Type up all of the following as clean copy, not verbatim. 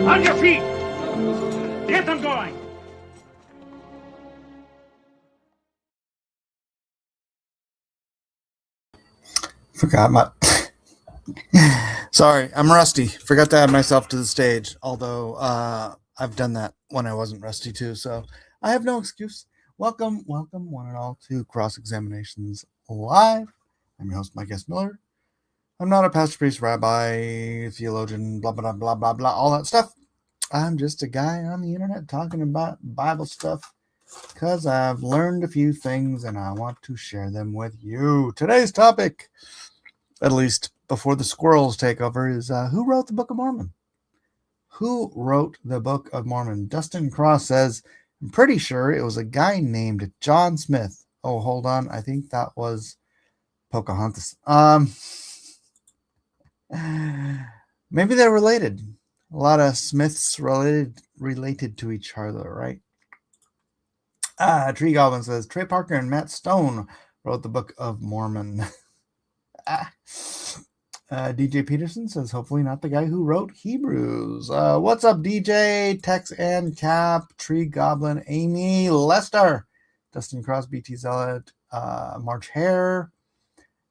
On your feet! Get them going! Forgot my... Sorry, I'm rusty. Forgot to add myself to the stage, although I've done that when I wasn't rusty too, so I have no excuse. Welcome one and all to Cross Examinations Live. I'm your host, Mike S. Miller. I'm not a pastor, priest, rabbi, theologian, blah, blah, blah, blah, blah, all that stuff. I'm just a guy on the internet talking about Bible stuff because I've learned a few things and I want to share them with you. Today's topic, at least before the squirrels take over, is who wrote the Book of Mormon? Who wrote the Book of Mormon? Dustin Cross says, I'm pretty sure it was a guy named John Smith. Oh, hold on. I think that was Pocahontas. Maybe they're related. A lot of Smiths related to each other, right? Tree Goblin says, Trey Parker and Matt Stone wrote the Book of Mormon. DJ Peterson says, hopefully not the guy who wrote Hebrews. What's up, DJ, Tex and Cap, Tree Goblin, Amy, Lester, Dustin Cross, BT Zealot, March Hare,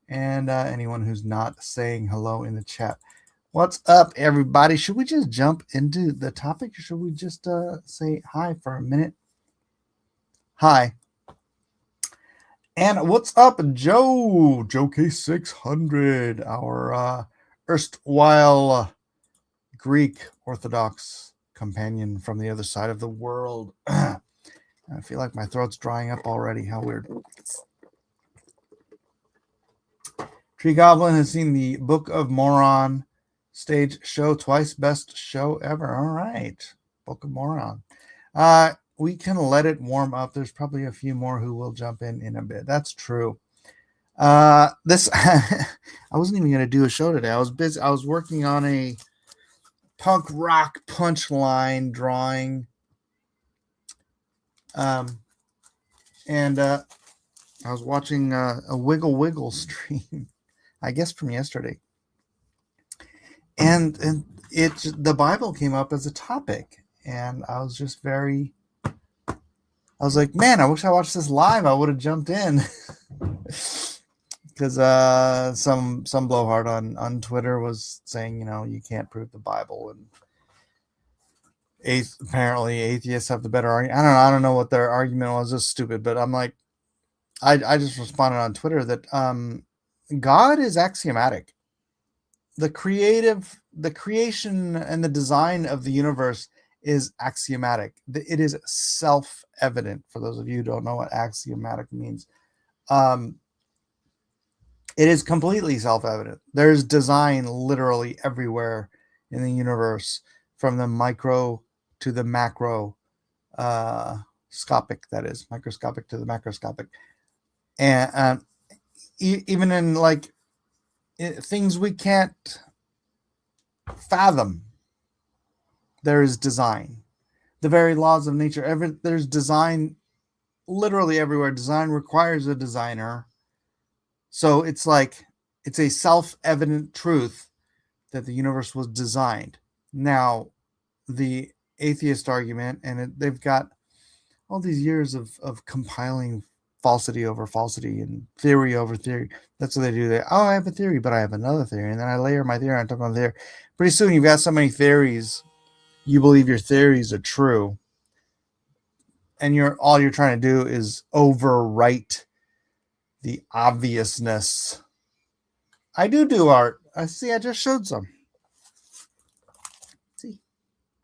and anyone who's not saying hello in the chat. What's up, everybody? Should we just jump into the topic, or should we just say hi for a minute? Hi. And what's up, Joe? Joe K600, our erstwhile Greek Orthodox companion from the other side of the world. I feel like my throat's drying up already. How weird. Tree Goblin has seen the Book of Mormon stage show twice. Best show ever. All right. Book of Mormon. We can let it warm up. There's probably a few more who will jump in a bit. That's true. This I wasn't even going to do a show today. I was busy. I was working on a punk rock punchline drawing. And I was watching a Wiggle Wiggle stream, I guess from yesterday. And the Bible came up as a topic, and I was just I was like, man, I wish I watched this live. I would have jumped in. Because some blowhard on Twitter was saying, you can't prove the Bible, and apparently atheists have the better argument. I don't know what their argument was. Just stupid. But I'm like, I just responded on Twitter that God is axiomatic. The creation and the design of the universe is axiomatic. It is self-evident. For those of you who don't know what axiomatic means, it is completely self-evident. There's design literally everywhere in the universe, from the micro to the macro, scopic, that is, microscopic to the macroscopic. And even in things we can't fathom, there is design. The very laws of nature, there's design literally everywhere. Design requires a designer. So it's a self-evident truth that the universe was designed. Now, the atheist argument, and they've got all these years of compiling falsity over falsity and theory over theory. That's what they do. I have a theory, but I have another theory. And then I layer my theory on top of the theory. Pretty soon you've got so many theories, you believe your theories are true. And all you're trying to do is overwrite the obviousness. I do art. I just showed some. See,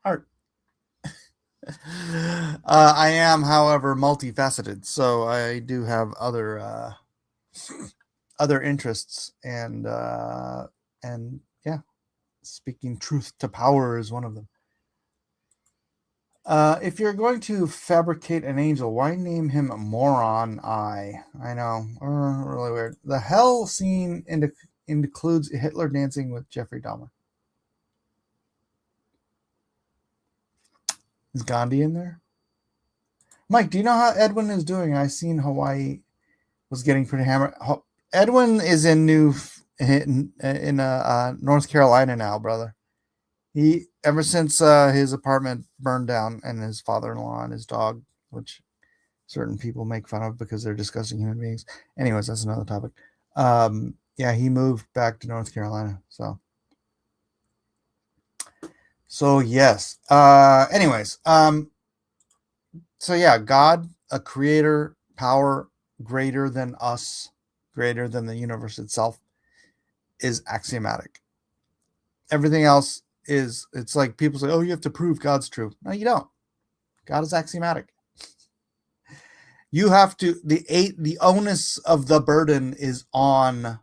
art. I am, however, multifaceted, so I do have other interests, and yeah, speaking truth to power is one of them. If you're going to fabricate an angel, why name him Moron Eye? I know, really weird. The hell scene includes Hitler dancing with Jeffrey Dahmer. Is Gandhi in there? Mike, do you know how Edwin is doing? I seen Hawaii was getting pretty hammered. Edwin is in North Carolina now, brother. He ever since his apartment burned down and his father-in-law and his dog, which certain people make fun of because they're disgusting human beings. Anyways, that's another topic. Yeah, he moved back to North Carolina. So yes. Anyways, so yeah, God, a creator, power greater than us, greater than the universe itself, is axiomatic. Everything else is, it's like people say, oh, you have to prove God's true. No, you don't. God is axiomatic. You have to, the onus of the burden is on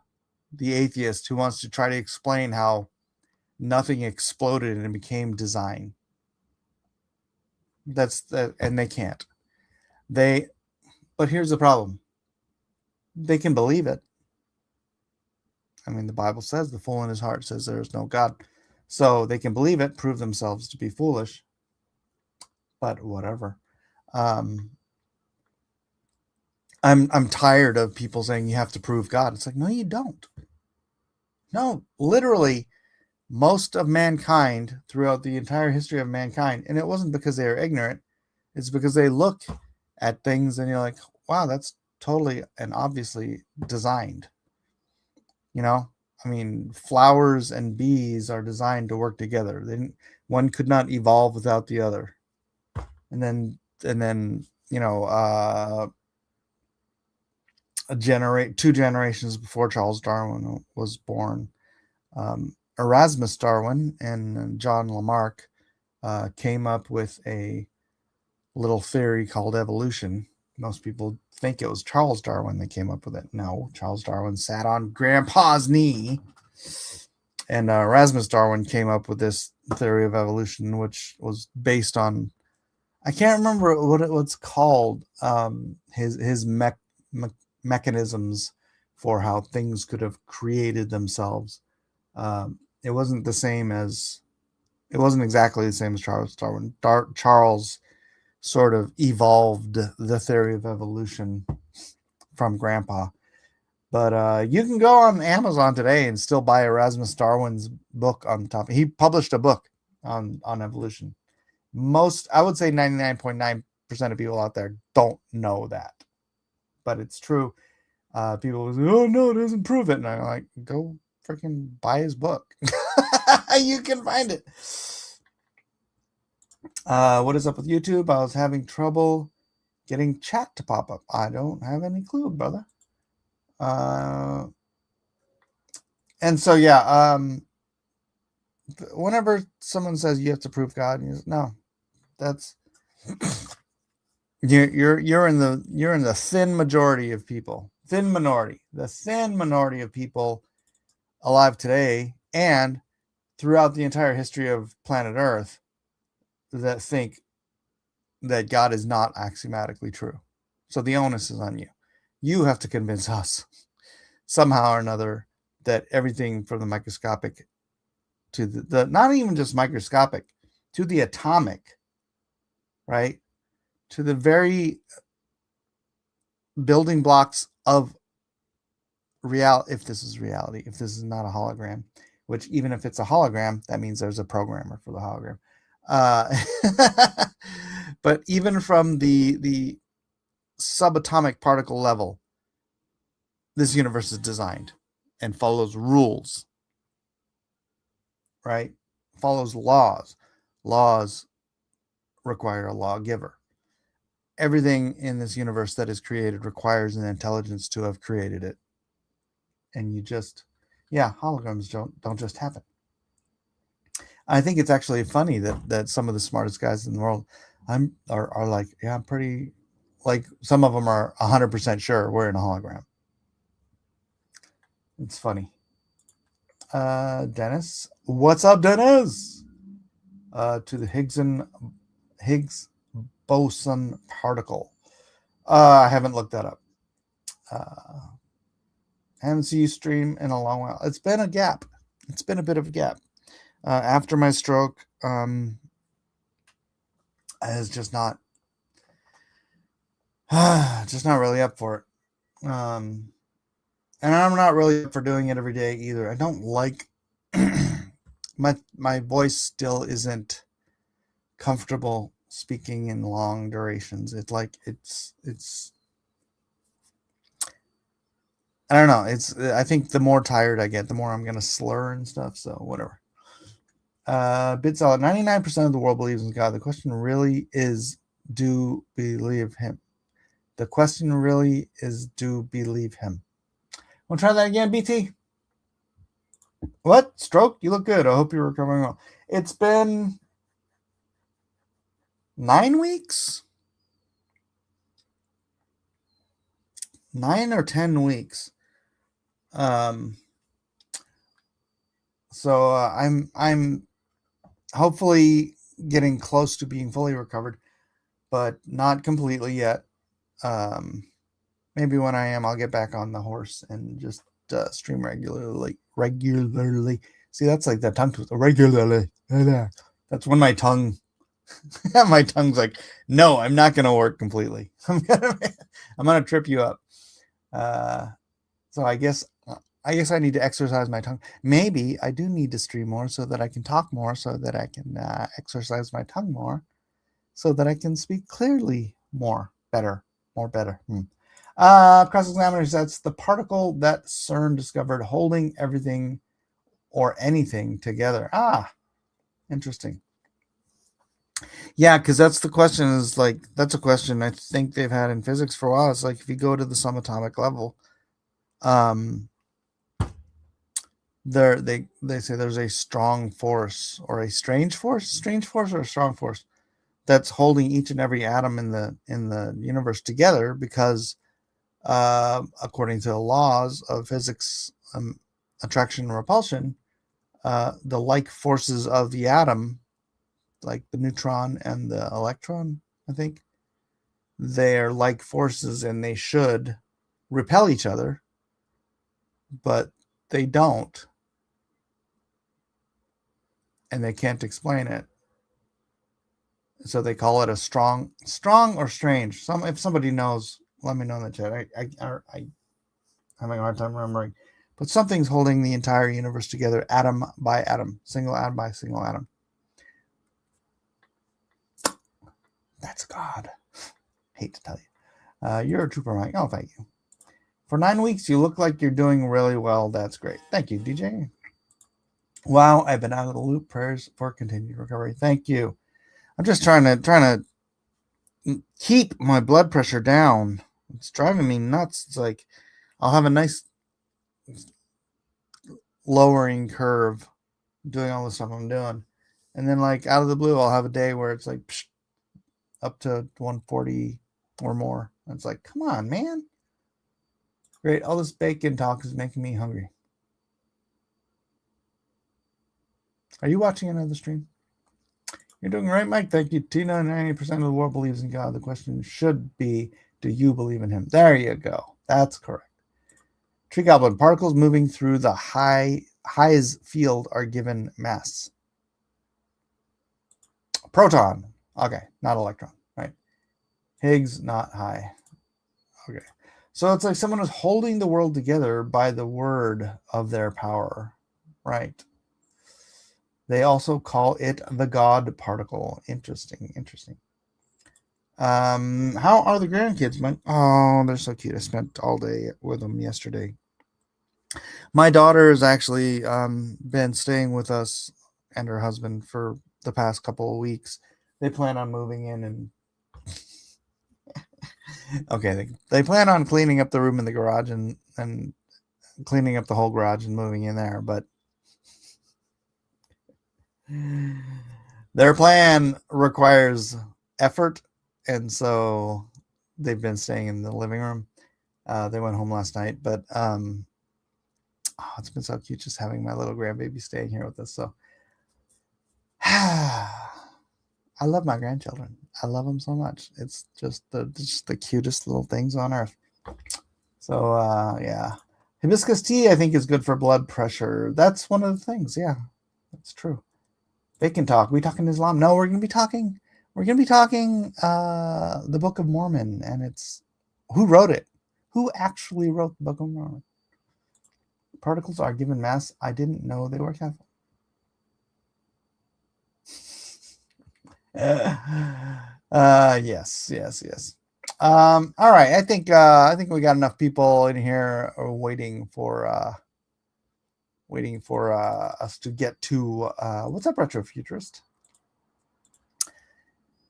the atheist who wants to try to explain how nothing exploded and became design. That's that, and they can't. But here's the problem. They can believe it. I mean, the Bible says the fool in his heart says there is no God. So they can believe it, prove themselves to be foolish. But whatever. I'm tired of people saying you have to prove God. It's like, no, you don't. No, literally, most of mankind throughout the entire history of mankind, and it wasn't because they were ignorant, it's because they look at things and you're like, wow, that's totally and obviously designed. You know, I mean, flowers and bees are designed to work together. One could not evolve without the other. And then two generations before Charles Darwin was born, Erasmus Darwin and John Lamarck came up with a little theory called evolution. Most people think it was Charles Darwin that came up with it. No, Charles Darwin sat on Grandpa's knee, and Erasmus Darwin came up with this theory of evolution, which was based on, I can't remember what it's called, his mechanisms for how things could have created themselves. It wasn't exactly the same as Charles Darwin. Charles sort of evolved the theory of evolution from Grandpa. But you can go on Amazon today and still buy Erasmus Darwin's book on the topic. He published a book on evolution. I would say 99.9% of people out there don't know that, but it's true. People will say, oh no, it doesn't prove it. And I'm like, go freaking buy his book. You can find it. What is up with YouTube? I was having trouble getting chat to pop up. I don't have any clue, brother. And so, yeah, whenever someone says you have to prove God, no, that's you're in the thin majority of people, the thin minority of people alive today and throughout the entire history of planet Earth that think that God is not axiomatically true. So the onus is on you. You have to convince us somehow or another that everything from the microscopic to the not even just microscopic, to the atomic, right? To the very building blocks of reality, if this is reality, if this is not a hologram, which even if it's a hologram, that means there's a programmer for the hologram. But even from the subatomic particle level, this universe is designed and follows rules, right? Follows laws. Laws require a lawgiver. Everything in this universe that is created requires an intelligence to have created it. And holograms don't just happen. I think it's actually funny that some of the smartest guys in the world are like, yeah, I'm pretty, like some of them are 100% sure we're in a hologram. It's funny. Dennis, what's up, Dennis? To the Higgs boson particle. I haven't looked that up. Haven't seen you stream in a long while. It's been a gap. It's been a bit of a gap. After my stroke, I was just not really up for it. And I'm not really up for doing it every day either. I don't like my voice still isn't comfortable speaking in long durations. It's I don't know. I think the more tired I get, the more I'm gonna slur and stuff. So whatever. Bit solid. 99% of the world believes in God. The question really is, do believe him? The question really is, do believe him? Want to try that again, BT? What? Stroke? You look good. I hope you're recovering well. It's been 9 weeks? 9 or 10 weeks. So I'm hopefully getting close to being fully recovered, but not completely yet. Maybe when I am, I'll get back on the horse and just stream regularly. See, that's like the tongue twister. Regularly. That's when my tongue's like, no, I'm not gonna work completely. I'm gonna trip you up. So I guess I need to exercise my tongue. Maybe I do need to stream more so that I can talk more, so that I can exercise my tongue more, so that I can speak clearly more better. Cross-examiner says the particle that CERN discovered holding everything or anything together. Interesting. Yeah, because that's the question. That's a question I think they've had in physics for a while. It's like if you go to the subatomic level, they say there's a strong force or a strange force or a strong force that's holding each and every atom in the universe together, because according to the laws of physics, attraction and repulsion, the like forces of the atom, like the neutron and the electron, I think they're like forces and they should repel each other, but they don't, and they can't explain it. So they call it a strong or strange. If somebody knows, let me know in the chat. I'm having a hard time remembering, but something's holding the entire universe together, atom by atom, single atom by single atom. That's God. Hate to tell you. You're a trooper, Mike. Oh, thank you. For 9 weeks, you look like you're doing really well. That's great. Thank you, DJ. Wow, I've been out of the loop. Prayers for continued recovery. Thank you. I'm just trying to keep my blood pressure down. It's driving me nuts. It's like I'll have a nice lowering curve doing all the stuff I'm doing, and then like out of the blue, I'll have a day where it's like up to 140 or more. And it's like, come on, man. Great. All this bacon talk is making me hungry. Are you watching another stream? You're doing right, Mike. Thank you. Tina, 90% of the world believes in God. The question should be, do you believe in him? There you go. That's correct. Tree Goblin. Particles moving through the High's field are given mass. Proton. Okay, not electron, right? Higgs, not high. Okay. So it's like someone is holding the world together by the word of their power, right? They also call it the God particle. Interesting. How are the grandkids, Mike? Oh, they're so cute. I spent all day with them yesterday. My daughter has actually been staying with us and her husband for the past couple of weeks. They plan on moving in and okay, they plan on cleaning up the room in the garage and cleaning up the whole garage and moving in there, but their plan requires effort, and so they've been staying in the living room. They went home last night, but it's been so cute just having my little grandbaby staying here with us. So I love my grandchildren. I love them so much. It's just the cutest little things on earth. So yeah, hibiscus tea I think is good for blood pressure. That's one of the things. Yeah, that's true. Bacon talk. We talking Islam? No, we're gonna be talking the Book of Mormon, and it's who wrote it. Who actually wrote the Book of Mormon? Particles are given mass. I didn't know they were Catholic. Yes. All right. I think we got enough people in here waiting for us to get to what's up, Retrofuturist?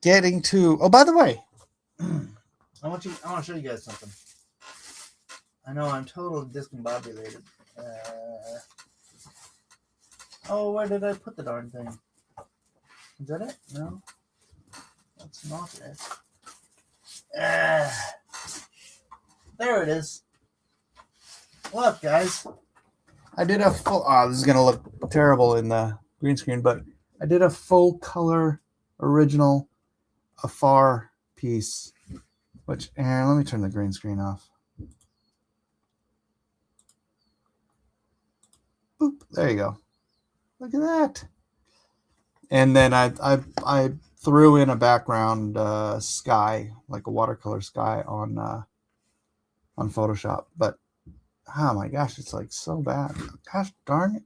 Getting to. Oh, by the way, I want to show you guys something. I know I'm totally discombobulated. Oh, where did I put the darn thing? Is that it? No, that's not it. There it is. Look, guys. I did a full. This is gonna look terrible in the green screen, but I did a full color original Afar piece. Which, let me turn the green screen off. Boop. There you go. Look at that. And then I threw in a background sky, like a watercolor sky on Photoshop. But oh my gosh, it's like so bad. Gosh darn it.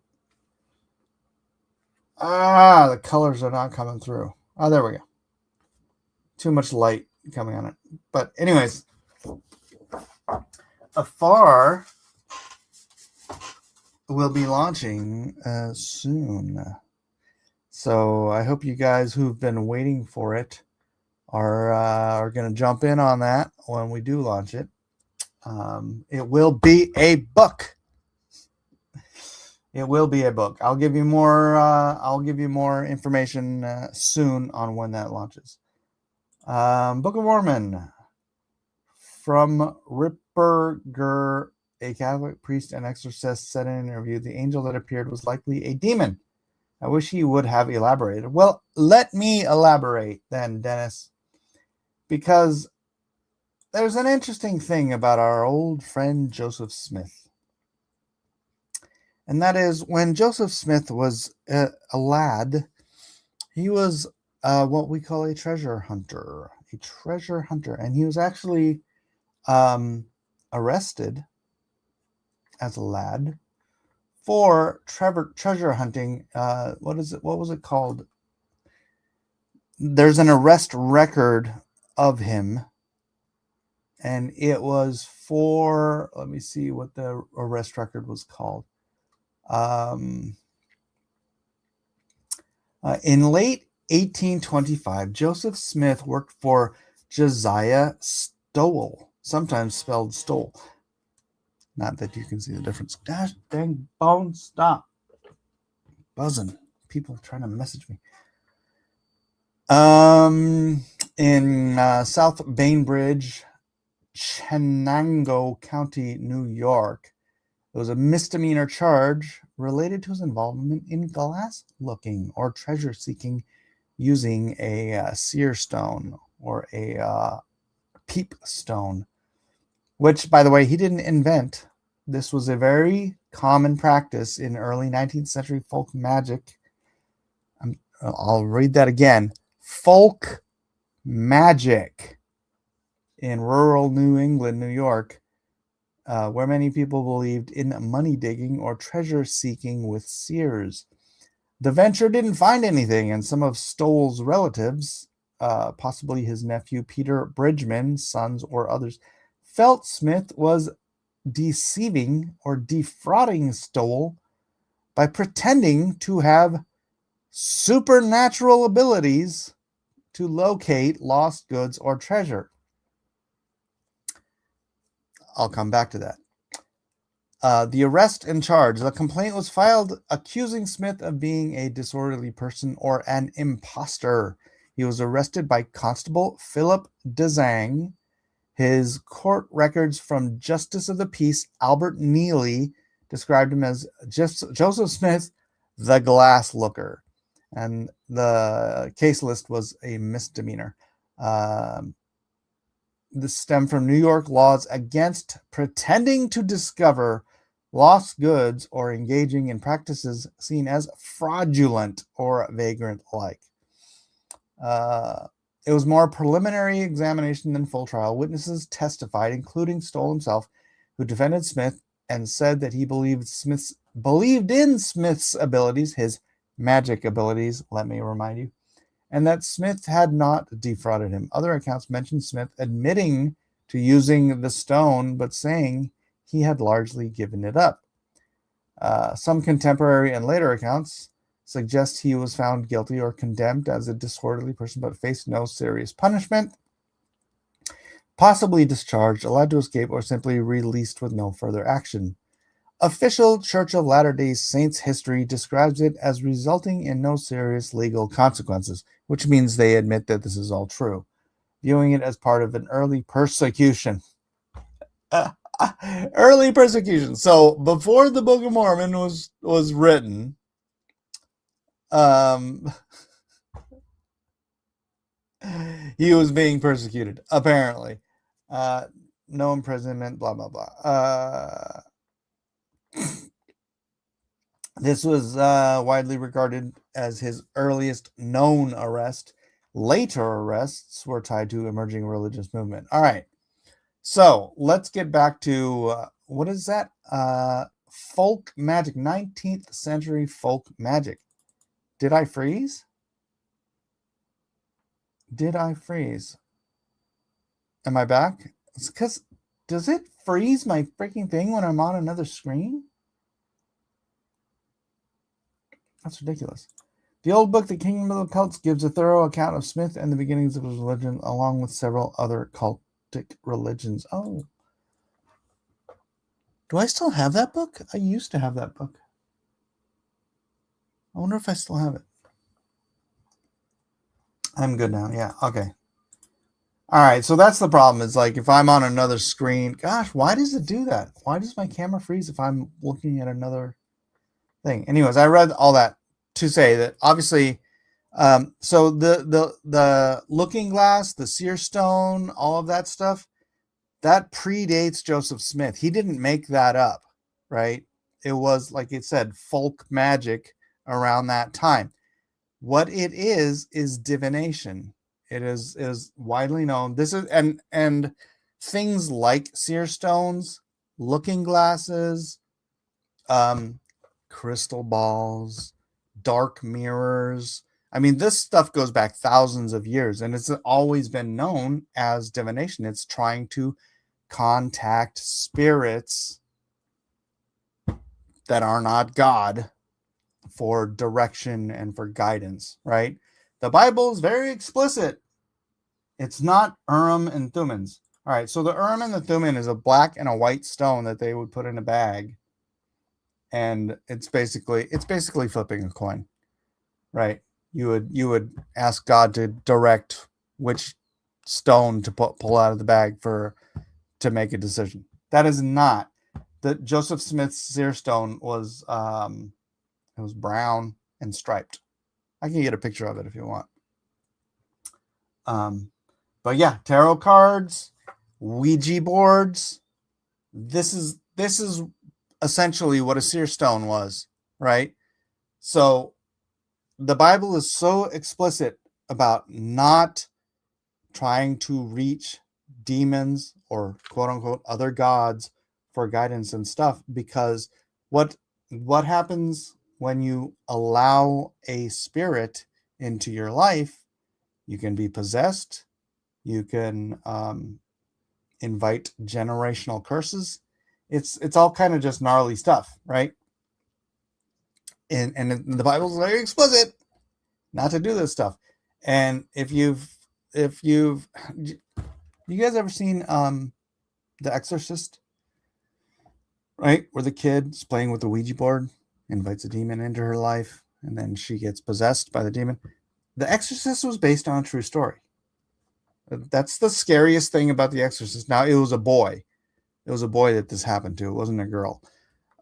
The colors are not coming through. Oh, there we go. Too much light coming on it. But anyways, Afar will be launching soon. So I hope you guys who've been waiting for it are going to jump in on that when we do launch it. It will be a book. It will be a book. I'll give you more. I'll give you more information soon on when that launches. Book of Mormon from Ripperger, a Catholic priest and exorcist, said in an interview, the angel that appeared was likely a demon. I wish he would have elaborated. Well, let me elaborate then, Dennis, because there's an interesting thing about our old friend Joseph Smith. And that is when Joseph Smith was a lad, he was what we call a treasure hunter. And he was actually arrested as a lad for treasure hunting. What was it called? There's an arrest record of him, and it was for, let me see what the arrest record was called. In late 1825, Joseph Smith worked for Josiah Stowell, sometimes spelled Stowell. Not that you can see the difference. Gosh dang bone, stop buzzing. People trying to message me. In South Bainbridge, Chenango County, New York, there was a misdemeanor charge related to his involvement in glass looking or treasure seeking using a seer stone or a peep stone, which, by the way, he didn't invent. This was a very common practice in early 19th century folk magic. I'll read that again. Folk magic in rural New England, New York, where many people believed in money digging or treasure seeking with seers. The venture didn't find anything, and some of Stowell's relatives, possibly his nephew Peter Bridgman, sons, or others, felt Smith was deceiving or defrauding Stowell by pretending to have supernatural abilities to locate lost goods or treasure. I'll come back to that. The arrest and charge. The complaint was filed accusing Smith of being a disorderly person or an imposter. He was arrested by Constable Philip Dzang. His court records from Justice of the Peace Albert Neely described him as Joseph Smith, the glass looker. And the case list was a misdemeanor. This stemmed from New York laws against pretending to discover lost goods or engaging in practices seen as fraudulent or vagrant-like. It was more preliminary examination than full trial. Witnesses testified, including Stoll himself, who defended Smith and said that he believed in Smith's abilities, his magic abilities, let me remind you, and that Smith had not defrauded him. Other accounts mention Smith admitting to using the stone, but saying he had largely given it up. Some contemporary and later accounts suggest he was found guilty or condemned as a disorderly person, but faced no serious punishment, possibly discharged, allowed to escape, or simply released with no further action. Official Church of Latter-day Saints history describes it as resulting in no serious legal consequences, which means they admit that this is all true, viewing it as part of an early persecution. Early persecution. So before the Book of Mormon was written, he was being persecuted, apparently. No imprisonment, blah, blah, blah. This was widely regarded as his earliest known arrest. Later arrests were tied to emerging religious movement. All right. So let's get back to, what is that? Folk magic, 19th century folk magic. Did I freeze? Did I freeze? Am I back? It's because, does it freeze my freaking thing when I'm on another screen? That's ridiculous. The old book, The Kingdom of the Cults, gives a thorough account of Smith and the beginnings of his religion, along with several other cultic religions. Oh. Do I still have that book? I used to have that book. I wonder if I still have it. I'm good now. Yeah, okay. All right, so that's the problem. Is like if I'm on another screen, gosh, why does it do that? Why does my camera freeze if I'm looking at another thing? Anyways, I read all that to say that obviously, so the looking glass, the seer stone, all of that stuff, that predates Joseph Smith. He didn't make that up, right? It was, like it said, folk magic around that time. What it is divination. It is widely known. This is and things like seer stones, looking glasses, crystal balls, dark mirrors. I mean, this stuff goes back thousands of years, and it's always been known as divination. It's trying to contact spirits that are not God for direction and for guidance, right? The Bible is very explicit. It's not Urim and Thummim. All right, so the Urim and the Thummim is a black and a white stone that they would put in a bag, and it's basically flipping a coin, right? You would ask God to direct which stone to pull out of the bag to make a decision. That is not the Joseph Smith's seer stone was. It was brown and striped. I can get a picture of it if you want. But yeah, tarot cards, Ouija boards. This is essentially what a seer stone was, right? So the Bible is so explicit about not trying to reach demons or quote unquote other gods for guidance and stuff, because what happens when you allow a spirit into your life, you can be possessed, you can invite generational curses. It's all kind of just gnarly stuff, right? And the Bible's very explicit not to do this stuff. And if you've you guys ever seen The Exorcist, right, where the kid's playing with the Ouija board, invites a demon into her life, and then she gets possessed by the demon? The Exorcist was based on a true story. That's the scariest thing about The Exorcist. Now, it was a boy. It was a boy that this happened to. It wasn't a girl.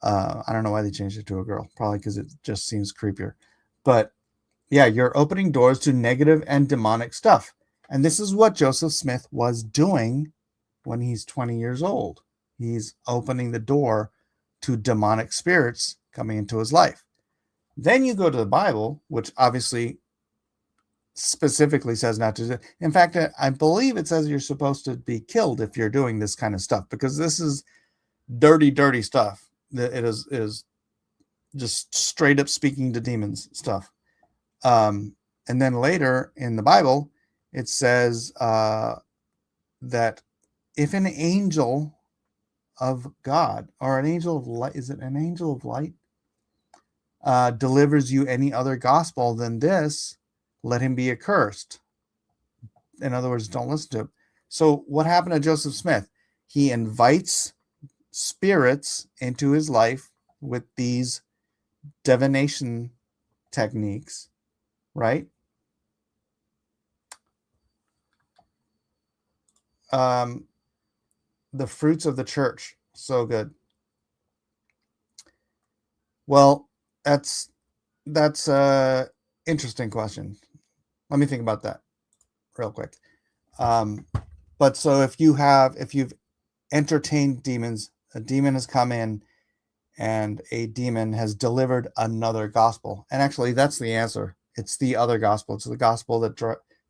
I don't know why they changed it to a girl. Probably because it just seems creepier. But yeah, you're opening doors to negative and demonic stuff. And this is what Joseph Smith was doing when he's 20 years old. He's opening the door to demonic spirits coming into his life. Then you go to the Bible, which obviously specifically says not to do. In fact, I believe it says you're supposed to be killed if you're doing this kind of stuff, because this is dirty stuff. It is just straight up speaking to demons stuff. And And then later in the Bible, it says that if an angel of God, or an angel of light, is it an angel of light, delivers you any other gospel than this, let him be accursed. In other words, don't listen to him. So what happened to Joseph Smith? He invites spirits into his life with these divination techniques, right? The fruits of the church, so good. Well, that's a interesting question. Let me think about that real quick. But so if you've entertained demons, a demon has come in and a demon has delivered another gospel. And actually, that's the answer. It's the other gospel. It's the gospel that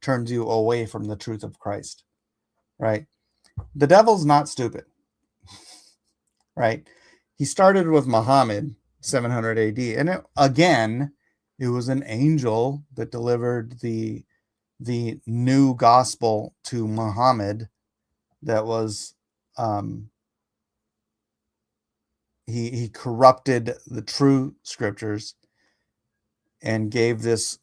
turns you away from the truth of Christ, right? The devil's not stupid, right? He started with Muhammad, 700 AD. And it was an angel that delivered the new gospel to Muhammad that was he corrupted the true scriptures and gave this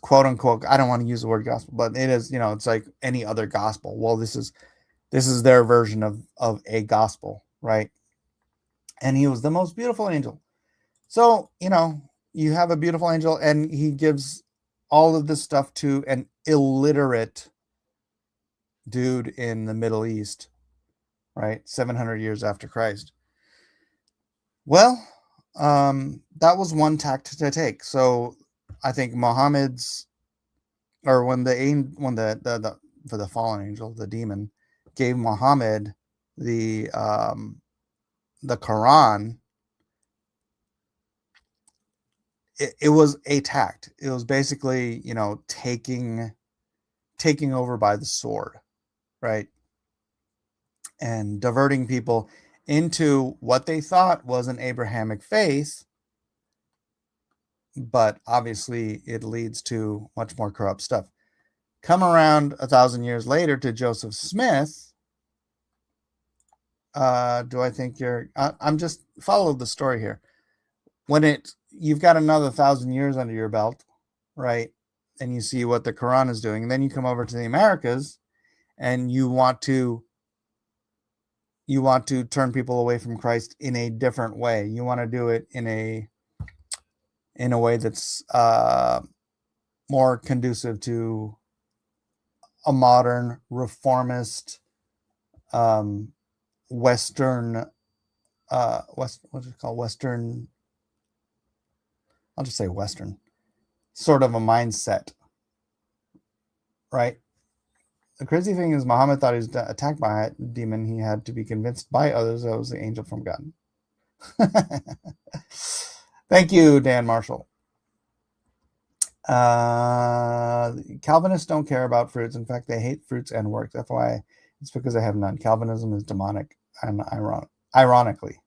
quote unquote, I don't want to use the word gospel, but it is, it's like any other gospel. Well, this is their version of a gospel, right? And he was the most beautiful angel. So, you have a beautiful angel and he gives all of this stuff to an illiterate dude in the Middle East, right? 700 years after Christ. Well, that was one tact to take. So I think Muhammad's, or when the for the fallen angel, the demon, gave Muhammad the Quran, it was a tact. It was basically, taking over by the sword, right? And diverting people into what they thought was an Abrahamic faith, but obviously it leads to much more corrupt stuff. Come around 1,000 years later to Joseph Smith. Do I think I'm just follow the story here. When you've got another 1,000 years under your belt, right? And you see what the Quran is doing, and then you come over to the Americas and you want to turn people away from Christ in a different way. You want to do it in a way that's more conducive to a modern reformist Western what's it called? Western, I'll just say Western sort of a mindset, right? The crazy thing is Muhammad thought he was attacked by a demon. He had to be convinced by others that it was the angel from God. Thank you, Dan Marshall. Calvinists don't care about fruits. In fact, they hate fruits and works. FYI, it's because they have none. Calvinism is demonic and ironically.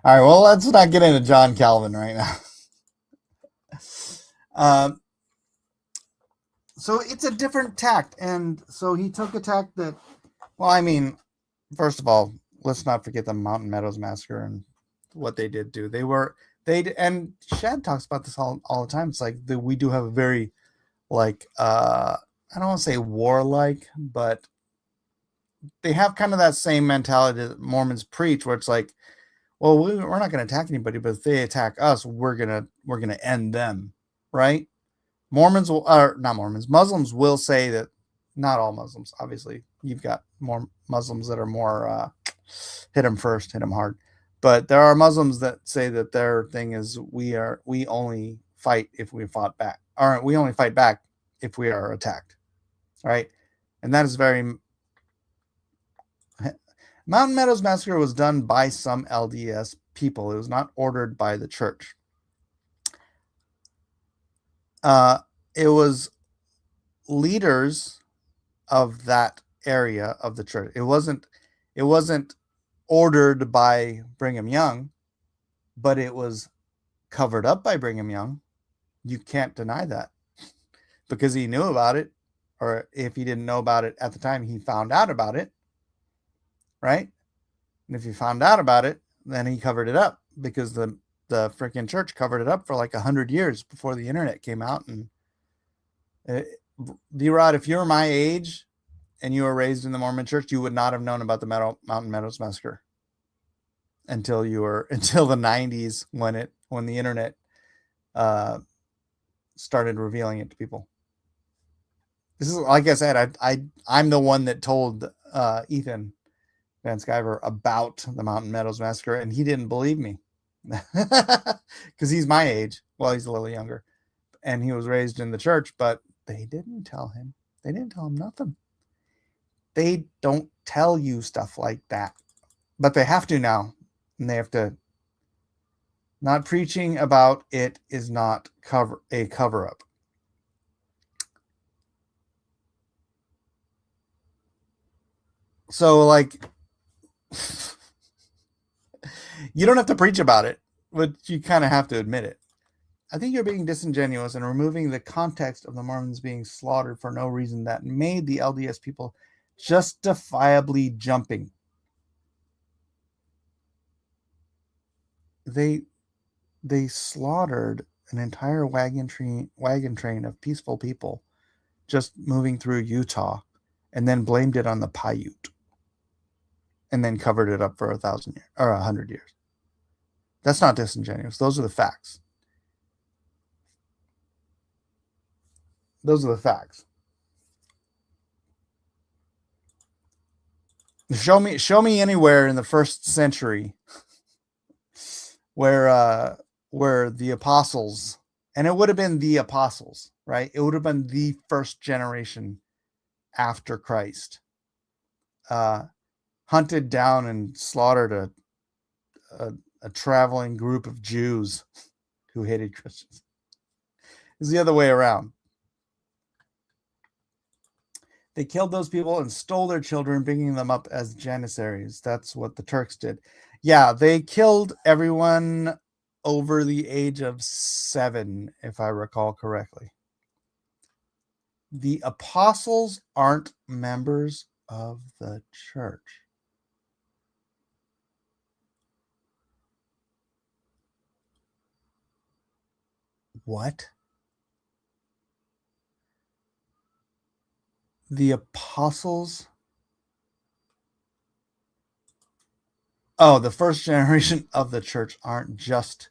All right, well, let's not get into John Calvin right now. So it's a different tact. And so he took a tact that, well, I mean, first of all, let's not forget the Mountain Meadows Massacre and what they did do. And Shad talks about this all the time. It's like we do have a very, like, I don't want to say warlike, but they have kind of that same mentality that Mormons preach, where it's like, well, we're not going to attack anybody, but if they attack us, we're gonna end them, right? Muslims will say that. Not all Muslims, obviously. You've got more Muslims that are more hit them first, hit them hard. But there are Muslims that say that their thing is we only fight if we fought back, or we only fight back if we are attacked, right? And that is very. Mountain Meadows Massacre was done by some LDS people. It was not ordered by the church. It was leaders of that area of the church. It wasn't ordered by Brigham Young, but it was covered up by Brigham Young, You can't deny that because he knew about it, or if he didn't know about it at the time, he found out about it, right? And if he found out about it, then he covered it up because the freaking church covered it up for like 100 years before the internet came out. And D-Rod, if you're my age and you were raised in the Mormon church, you would not have known about the Mountain Meadows massacre until the 90s when the internet started revealing it to people. This is, like I said, I'm the one that told Ethan Van Sciver about the Mountain Meadows massacre, and he didn't believe me because he's my age. Well, he's a little younger, and he was raised in the church, but they didn't tell him. They didn't tell him nothing. They don't tell you stuff like that, but they have to now, and they have to. Not preaching about it is not a cover-up. So, like, you don't have to preach about it, but you kind of have to admit it. I think you're being disingenuous and removing the context of the Mormons being slaughtered for no reason that made the LDS people justifiably jumping. They slaughtered an entire wagon train of peaceful people just moving through Utah, and then blamed it on the Paiute, and then covered it up for 1,000 years or 100 years. That's not disingenuous. Those are the facts. Those are the facts. Show me anywhere in the first century where the apostles, and it would have been the apostles, right? It would have been the first generation after Christ, hunted down and slaughtered a traveling group of Jews who hated Christians. It's the other way around. They killed those people and stole their children, bringing them up as janissaries. That's what the Turks did. Yeah, they killed everyone over the age of 7, if I recall correctly. The apostles aren't members of the church. What? The apostles? Oh, the first generation of the church aren't just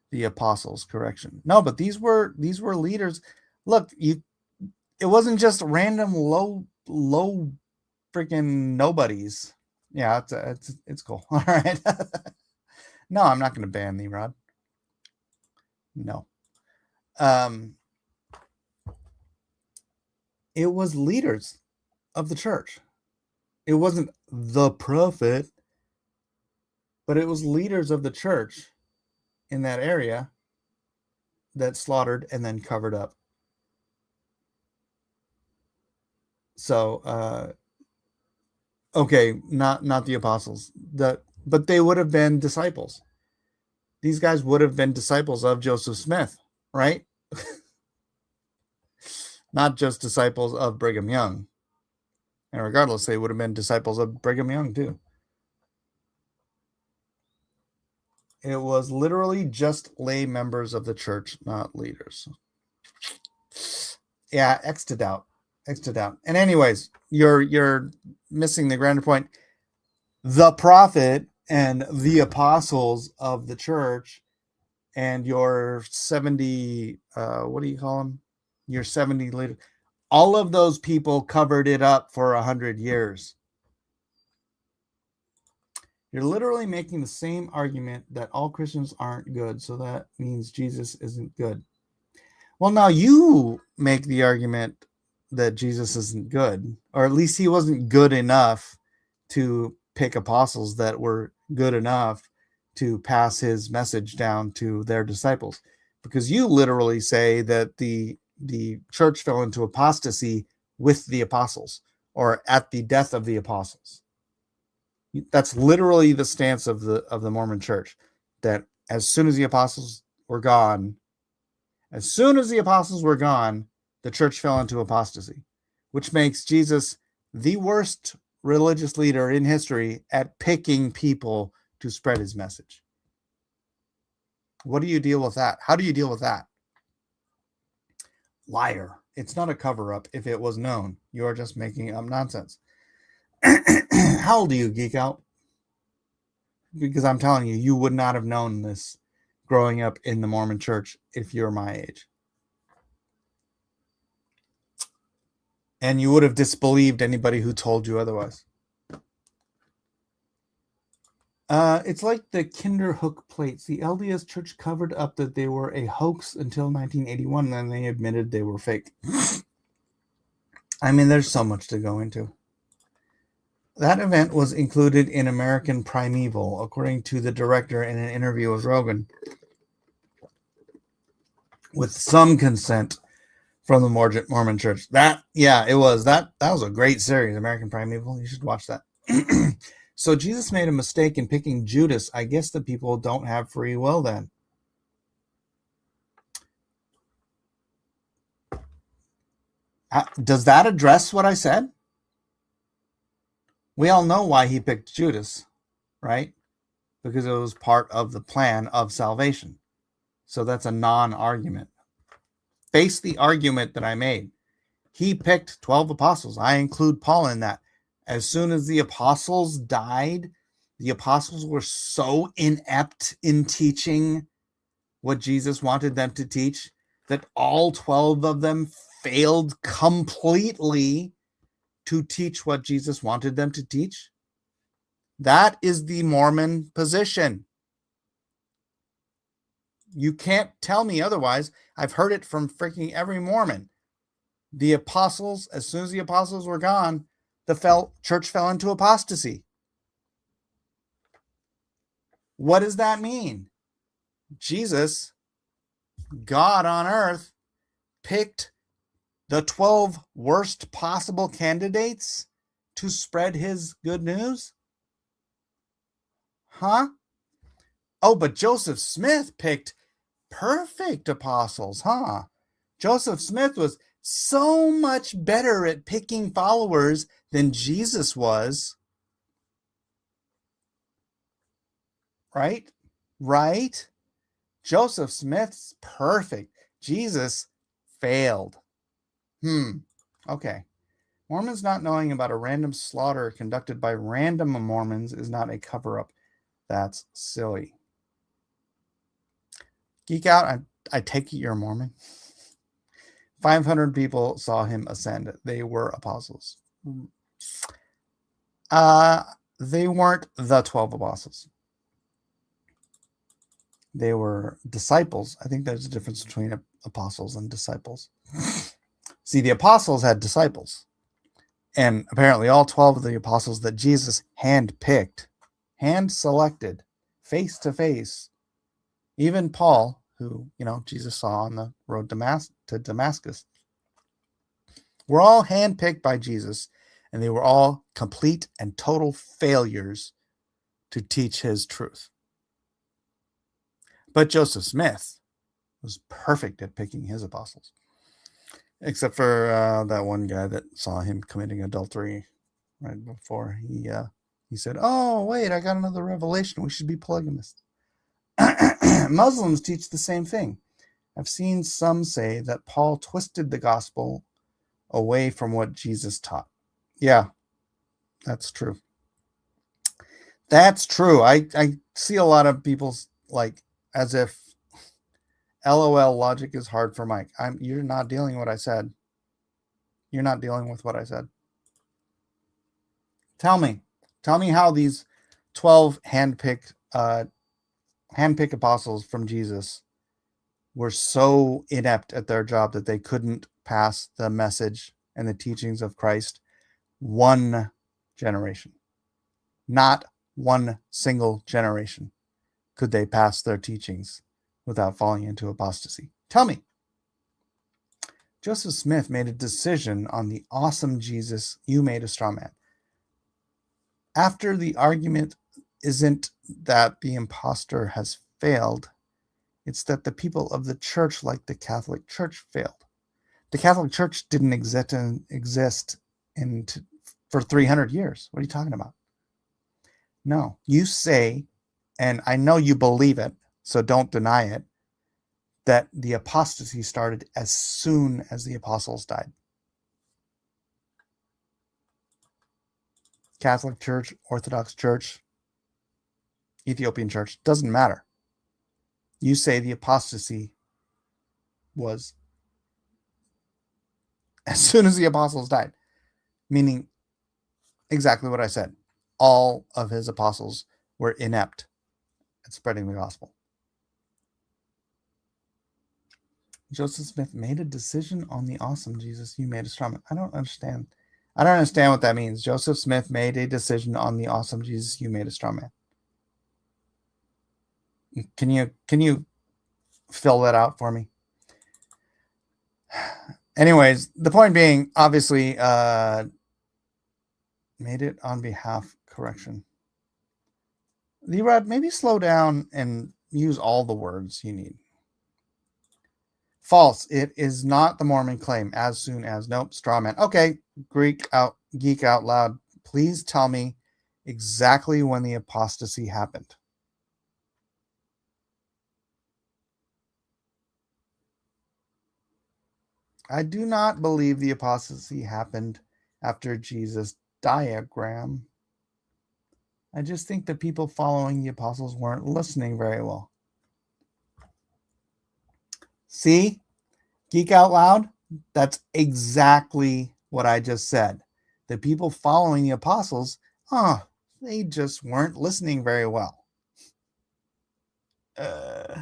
the apostles. Correction. No, but these were leaders. Look, it wasn't just random low freaking nobodies. Yeah, it's cool. All right. No, I'm not going to ban thee, Rod. No. It was leaders of the church. It wasn't the prophet, but it was leaders of the church in that area that slaughtered and then covered up. So, okay, not the apostles, but they would have been disciples. These guys would have been disciples of Joseph Smith, right? Not just disciples of Brigham Young. And regardless, they would have been disciples of Brigham Young too. It was literally just lay members of the church, not leaders. Yeah, X to doubt. And anyways, you're missing the grander point. The prophet and the apostles of the church and your 70, what do you call them? Your 70 leaders. All of those people covered it up for 100 years. You're literally making the same argument that all Christians aren't good, so that means Jesus isn't good. Well, now you make the argument that Jesus isn't good, or at least he wasn't good enough to pick apostles that were good enough to pass his message down to their disciples, because you literally say that the church fell into apostasy with the apostles, or at the death of the apostles. That's literally the stance of the Mormon church, that as soon as the apostles were gone, As soon as the apostles were gone, the church fell into apostasy, which makes Jesus the worst religious leader in history at picking people to spread his message. What do you deal with that? How do you deal with that? Liar. It's not a cover-up if it was known. You are just making up nonsense. How old are you, Geek Out? Because I'm telling you, you would not have known this growing up in the Mormon church if you're my age. And you would have disbelieved anybody who told you otherwise. It's like the Kinderhook plates. The LDS Church covered up that they were a hoax until 1981, and then they admitted they were fake. I mean, there's so much to go into. That event was included in American Primeval, according to the director in an interview with Rogan, with some consent from the Mormon Church. It was. That was a great series, American Primeval. You should watch that. So Jesus made a mistake in picking Judas. I guess the people don't have free will then. Does that address what I said? We all know why he picked Judas, right? Because it was part of the plan of salvation. So that's a non-argument. Face the argument that I made. He picked 12 apostles. I include Paul in that. As soon as the apostles died, the apostles were so inept in teaching what Jesus wanted them to teach that all 12 of them failed completely to teach what Jesus wanted them to teach. That is the Mormon position. You can't tell me otherwise. I've heard it from freaking every Mormon. The apostles, as soon as the apostles were gone, the church fell into apostasy. What does that mean? Jesus, God on earth, picked the 12 worst possible candidates to spread his good news? Huh? Oh, but Joseph Smith picked perfect apostles, huh? Joseph Smith was so much better at picking followers than Jesus was. Right? Joseph Smith's perfect. Jesus failed. Okay. Mormons not knowing about a random slaughter conducted by random Mormons is not a cover-up. That's silly. Geek Out, I take it you're a Mormon. 500 people saw him ascend. They were apostles. They weren't the 12 apostles. They were disciples. I think there's a difference between apostles and disciples. See, the apostles had disciples. And apparently all 12 of the apostles that Jesus hand-picked, hand-selected, face-to-face, even Paul, who, Jesus saw on the road to Damascus, were all handpicked by Jesus, and they were all complete and total failures to teach his truth. But Joseph Smith was perfect at picking his apostles, except for that one guy that saw him committing adultery right before he said, "Oh, wait, I got another revelation. We should be polygamists." Muslims teach the same thing. I've seen some say that Paul twisted the gospel away from what Jesus taught. Yeah, that's true. That's true. I see a lot of people as if LOL logic is hard for Mike. You're not dealing with what I said. You're not dealing with what I said. Tell me how these 12 handpicked apostles from Jesus were so inept at their job that they couldn't pass the message and the teachings of Christ one generation. Not one single generation could they pass their teachings without falling into apostasy. Tell me. Joseph Smith made a decision on the awesome Jesus. You made a straw man. After the argument isn't that the imposter has failed, It's that the people of the church, like the Catholic Church, failed. The Catholic Church didn't exist for 300 years. What are you talking about? No, you say, and I know you believe it, so don't deny it, that the apostasy started as soon as the apostles died. Catholic Church, Orthodox Church, Ethiopian Church, doesn't matter. You say the apostasy was as soon as the apostles died, meaning exactly what I said. All of his apostles were inept at spreading the gospel. Joseph Smith made a decision on the awesome Jesus you made a straw man. I don't understand what that means. Joseph Smith made a decision on the awesome Jesus you made a straw man. Can you fill that out for me? Anyways, the point being, obviously, made it on behalf. Correction. Lerod, maybe slow down and use all the words you need. False. It is not the Mormon claim. As soon as. Nope. Straw man. Okay. Geek out loud. Please tell me exactly when the apostasy happened. I do not believe the apostasy happened after Jesus' diagram. I just think the people following the apostles weren't listening very well. See? Geek out loud? That's exactly what I just said. The people following the apostles, they just weren't listening very well.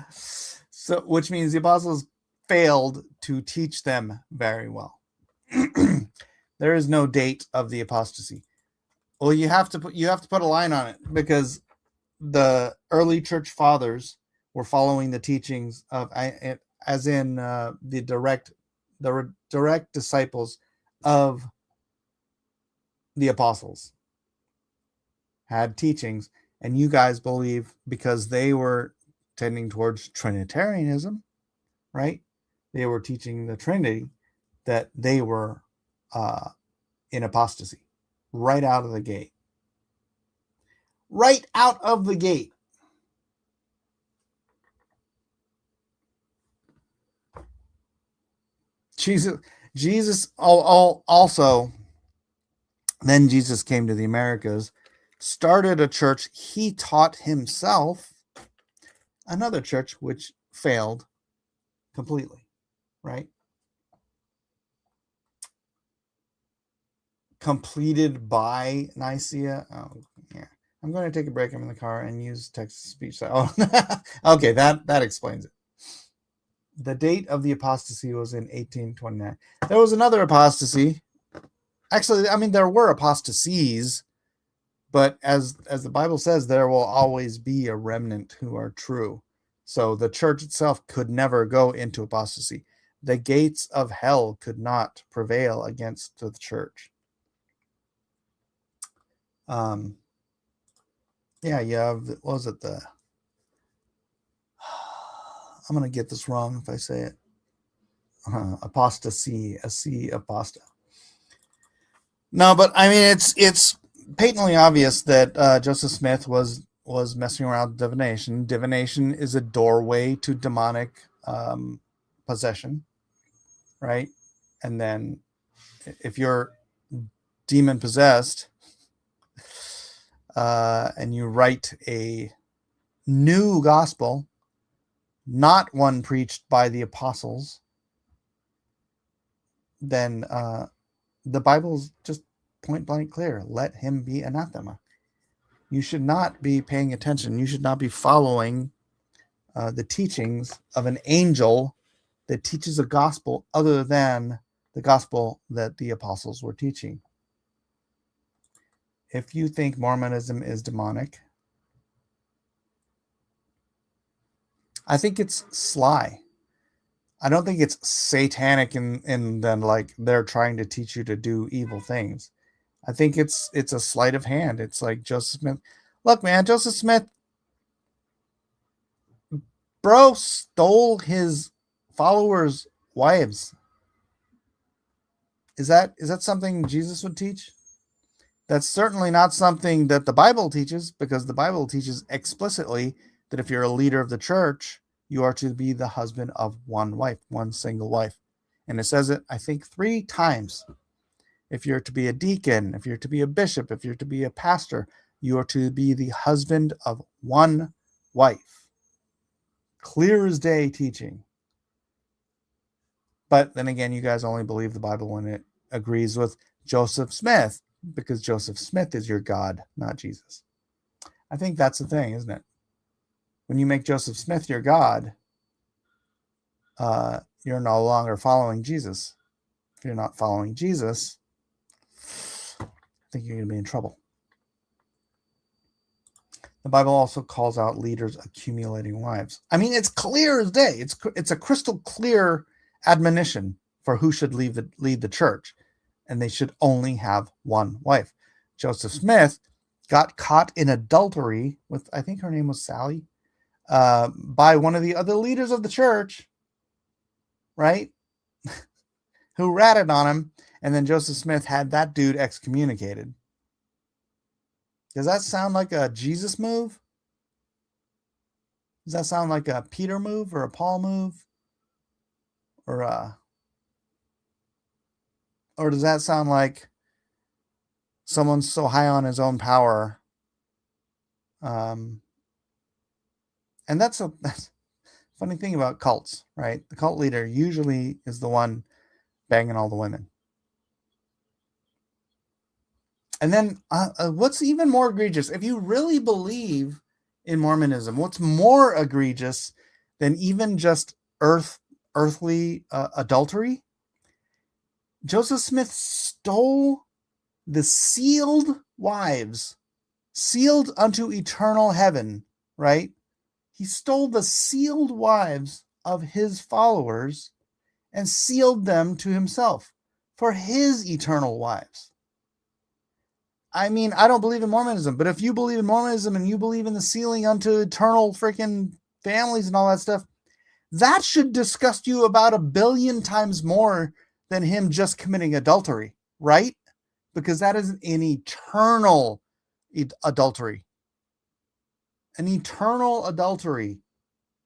So, which means the apostles failed to teach them very well. There is no date of the apostasy. Well, you have to put a line on it, because the early church fathers were following the teachings of, as in the direct disciples of the apostles had teachings, and you guys believe, because they were tending towards Trinitarianism, right? They were teaching the Trinity, that they were in apostasy right out of the gate. Right out of the gate. Jesus also, then Jesus came to the Americas, started a church. He taught himself another church which failed completely, right? Completed by Nicaea. Oh, yeah. I'm going to take a break. I'm in the car and use text-to-speech. Oh, okay, that explains it. The date of the apostasy was in 1829. There was another apostasy. Actually, I mean, there were apostasies, but as the Bible says, there will always be a remnant who are true. So the church itself could never go into apostasy. The gates of hell could not prevail against the church. What was it? I'm going to get this wrong if I say it. Apostasy, aposta. No, but I mean, it's patently obvious that Joseph Smith was messing around with divination. Divination is a doorway to demonic possession, right? And then if you're demon possessed and you write a new gospel, not one preached by the apostles, then the Bible's just point blank clear. Let him be anathema. You should not be paying attention. You should not be following the teachings of an angel that teaches a gospel other than the gospel that the apostles were teaching. If you think Mormonism is demonic, I think it's sly. I don't think it's satanic in then like they're trying to teach you to do evil things. I think it's a sleight of hand. It's like Joseph Smith. Look, man, Joseph Smith bro stole his followers' wives. Is that something Jesus would teach? That's certainly not something that the Bible teaches, because the Bible teaches explicitly that if you're a leader of the church, you are to be the husband of one wife, one single wife. And it says it, I think, 3 times. If you're to be a deacon, if you're to be a bishop, if you're to be a pastor, you are to be the husband of one wife. Clear as day teaching. But then again, you guys only believe the Bible when it agrees with Joseph Smith, because Joseph Smith is your God, not Jesus. I think that's the thing, isn't it? When you make Joseph Smith your God, you're no longer following Jesus. If you're not following Jesus, I think you're going to be in trouble. The Bible also calls out leaders accumulating wives. I mean, it's clear as day. It's a crystal clear admonition for who should lead the church, and they should only have one wife. Joseph Smith got caught in adultery with, I think her name was Sally, by one of the other leaders of the church, right? Who ratted on him, and then Joseph Smith had that dude excommunicated. Does that sound like a Jesus move? Does that sound like a Peter move or a Paul move? Or does that sound like someone's so high on his own power? And that's a funny thing about cults, right? The cult leader usually is the one banging all the women. And then what's even more egregious, if you really believe in Mormonism, what's more egregious than even just earthly adultery? Joseph Smith stole the sealed wives, sealed unto eternal heaven, right? He stole the sealed wives of his followers and sealed them to himself for his eternal wives. I mean, I don't believe in Mormonism, but if you believe in Mormonism and you believe in the sealing unto eternal freaking families and all that stuff, that should disgust you about 1 billion times more than him just committing adultery, right? Because that is an eternal adultery. An eternal adultery.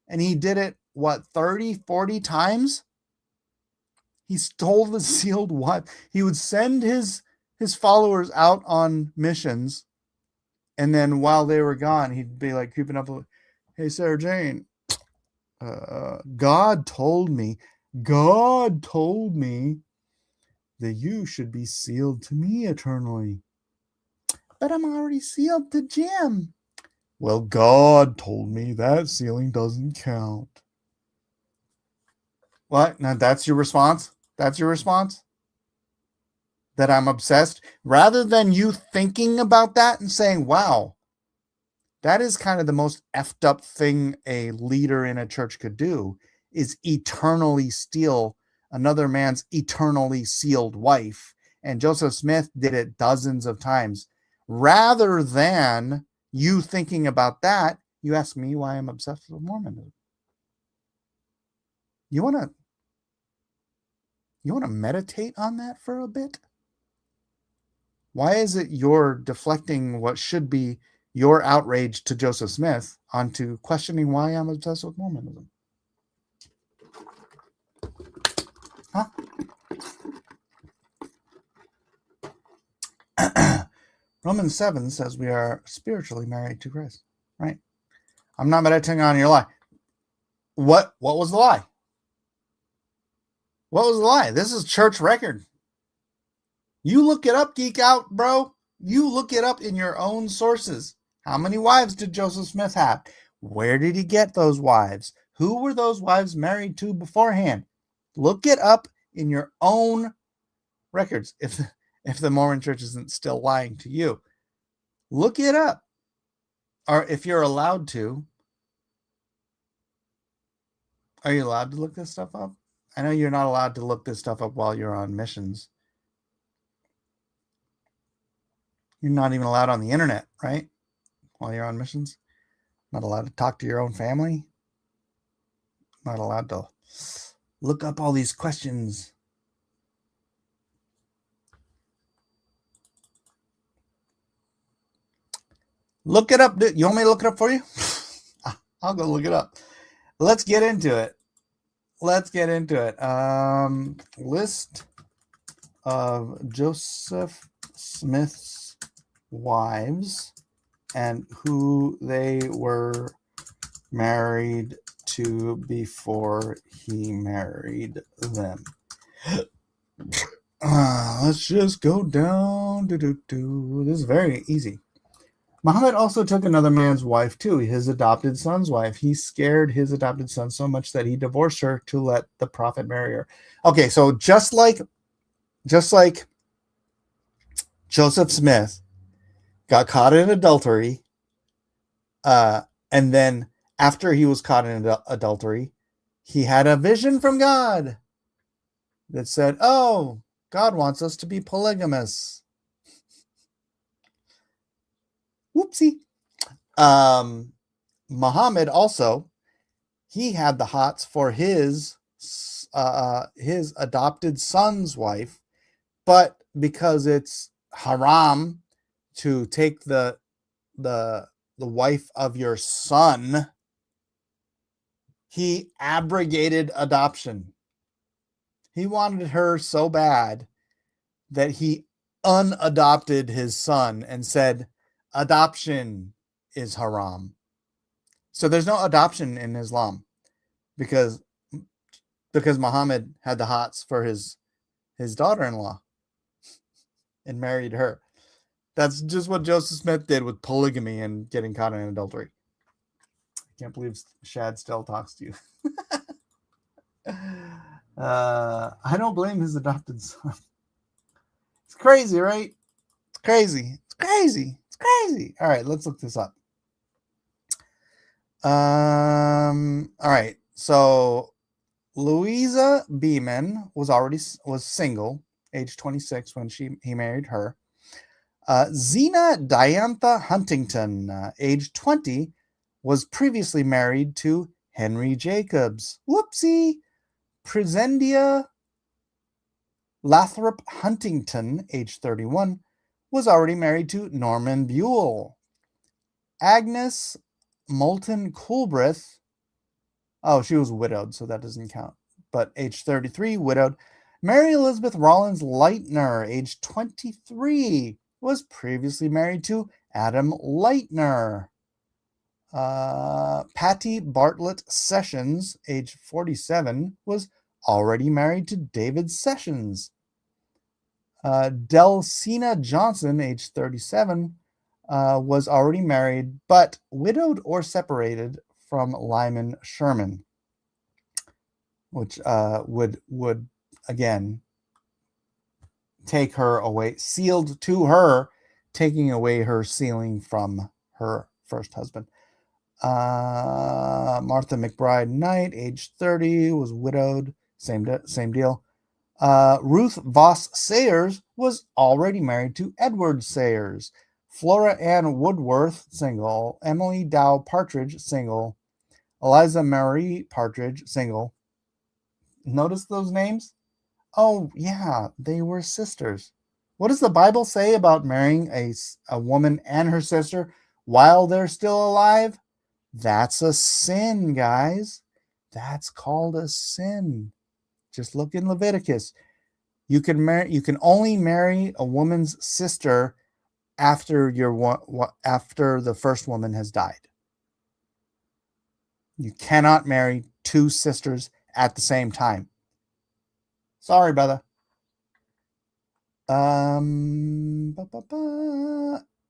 And he did it, 30, 40 times? He stole the sealed wife. He would send his followers out on missions, and then while they were gone, he'd be like creeping up, hey, Sarah Jane, God told me that you should be sealed to me eternally. But I'm already sealed to Jim. Well, God told me that sealing doesn't count. What? Now that's your response? That's your response? That I'm obsessed? Rather than you thinking about that and saying, wow, that is kind of the most effed up thing a leader in a church could do, is eternally steal another man's eternally sealed wife. And Joseph Smith did it dozens of times. Rather than you thinking about that, you ask me why I'm obsessed with Mormonism. You want to meditate on that for a bit? Why is it you're deflecting what should be your outrage to Joseph Smith onto questioning why I'm obsessed with Mormonism? Huh? Romans 7 says we are spiritually married to Christ, right? I'm not meditating on your lie. What was the lie? What was the lie? This is church record. You look it up, geek out, bro. You look it up in your own sources. How many wives did Joseph Smith have? Where did he get those wives? Who were those wives married to beforehand? Look it up in your own records. If the Mormon church isn't still lying to you, look it up. Or if you're allowed to. Are you allowed to look this stuff up? I know you're not allowed to look this stuff up while you're on missions. You're not even allowed on the internet, right? While you're on missions. Not allowed to talk to your own family. Not allowed to look up all these questions. Look it up. You want me to look it up for you? I'll go look it up. Let's get into it. List of Joseph Smith's wives and who they were married to before he married them. Let's just go down. This is very easy. Muhammad also took another man's wife too, his adopted son's wife. He scared his adopted son so much that he divorced her to let the prophet marry her. Okay, so just like Joseph Smith got caught in adultery, and then after he was caught in adultery, he had a vision from God that said, "Oh, God wants us to be polygamous." Whoopsie. Muhammad also, he had the hots for his adopted son's wife, but because it's haram to take the wife of your son, he abrogated adoption. He wanted her so bad that he unadopted his son and said, adoption is haram. So there's no adoption in Islam because Muhammad had the hots for his daughter-in-law and married her. That's just what Joseph Smith did with polygamy and getting caught in adultery. I can't believe Shad still talks to you. I don't blame his adopted son. It's crazy, right? It's crazy. All right, let's look this up. All right. So Louisa Beeman was single, age 26 when he married her. Zena Diantha Huntington, age 20, was previously married to Henry Jacobs. Whoopsie. Presendia Lathrop Huntington, age 31, was already married to Norman Buell. Agnes Moulton Coolbrith, she was widowed, so that doesn't count, but age 33, widowed. Mary Elizabeth Rollins Leitner, age 23, was previously married to Adam Leitner. Patty Bartlett Sessions, age 47, was already married to David Sessions. Delsina Johnson, age 37, was already married, but widowed or separated from Lyman Sherman, which would again take her away, sealed to her, taking away her sealing from her first husband. Martha McBride Knight, age 30, was widowed. Same deal. Ruth Voss Sayers was already married to Edward Sayers. Flora Ann Woodworth, single. Emily Dow Partridge, single. Eliza Marie Partridge, single. Notice those names? Oh, yeah, they were sisters. What does the Bible say about marrying a woman and her sister while they're still alive? That's a sin, guys. That's called a sin. Just look in Leviticus. You can only marry a woman's sister after the first woman has died. You cannot marry two sisters at the same time. Sorry, brother.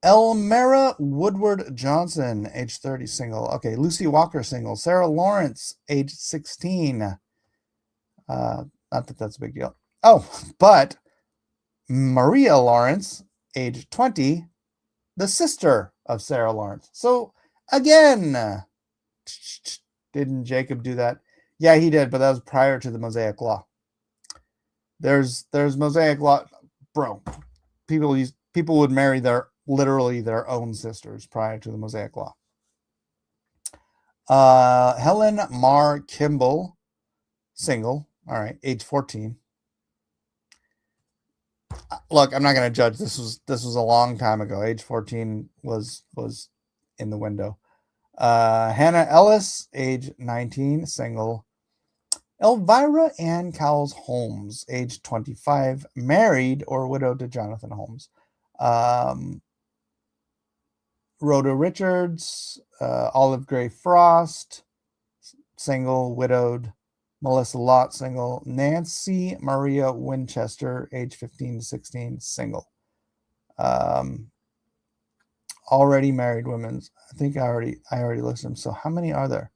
Elmera Woodward Johnson, age 30, single. Okay, Lucy Walker, single. Sarah Lawrence, age 16. Not that that's a big deal. Oh, but Maria Lawrence, age 20, the sister of Sarah Lawrence. So, again, didn't Jacob do that? Yeah, he did, but that was prior to the Mosaic Law. There's Mosaic Law. Bro, people would marry literally their own sisters prior to the Mosaic Law. Helen Mar Kimball, single. All right, age 14. Look, I'm not going to judge. This was a long time ago. Age 14 was in the window. Hannah Ellis, age 19, single. Elvira Ann Cowles Holmes, age 25, married or widowed to Jonathan Holmes. Rhoda Richards, Olive Gray Frost, single, widowed. Melissa Lott, single. Nancy Maria Winchester, age 15 to 16, single. Already married women. I think I already listed them. So how many are there?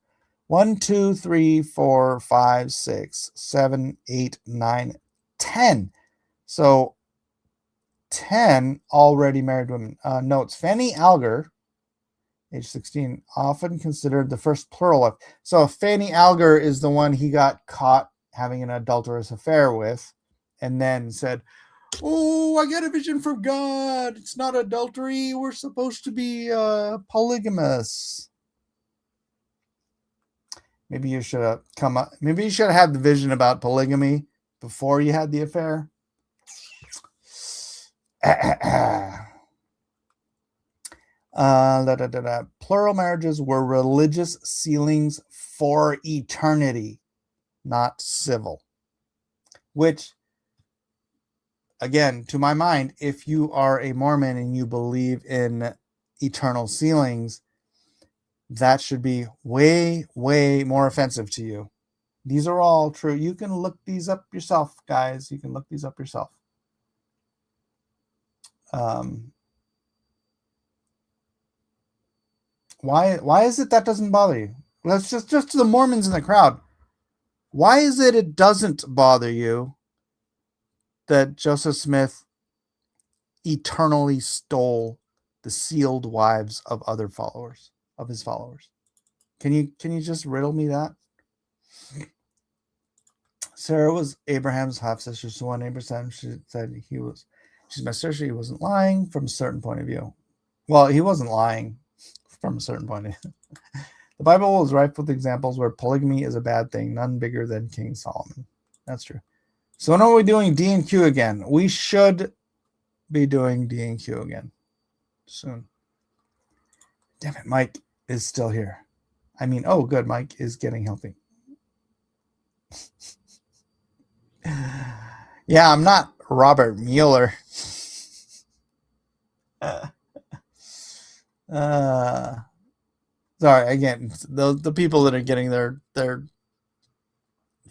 1, 2, 3, 4, 5, 6, 7, 8, 9, 10. So 10 already married women. Notes: Fanny Alger, age 16, often considered the first plural wife. So Fanny Alger is the one he got caught having an adulterous affair with, and then said, "Oh, I got a vision from God. It's not adultery. We're supposed to be polygamous." Maybe you should have Maybe you should have had the vision about polygamy before you had the affair. Plural marriages were religious sealings for eternity, not civil. Which, again, to my mind, if you are a Mormon and you believe in eternal sealings, that should be way, way more offensive to you. These are all true. You can look these up yourself, guys. You can look these up yourself. Why is it that doesn't bother you? Let's just to the Mormons in the crowd. Why is it doesn't bother you that Joseph Smith eternally stole the sealed wives of other followers, of his followers? Can you just riddle me that? Sarah was Abraham's half sister, so when Abraham she said she's my sister, he wasn't lying from a certain point of view. Well, he wasn't lying from a certain point of view. The Bible is rife with examples where polygamy is a bad thing, none bigger than King Solomon. That's true. So when are we doing D and Q again? We should be doing D and Q again soon. Damn it, Mike is still here. I mean, oh, good, Mike is getting healthy. Yeah, I'm not Robert Mueller. Sorry, again, the people that are getting their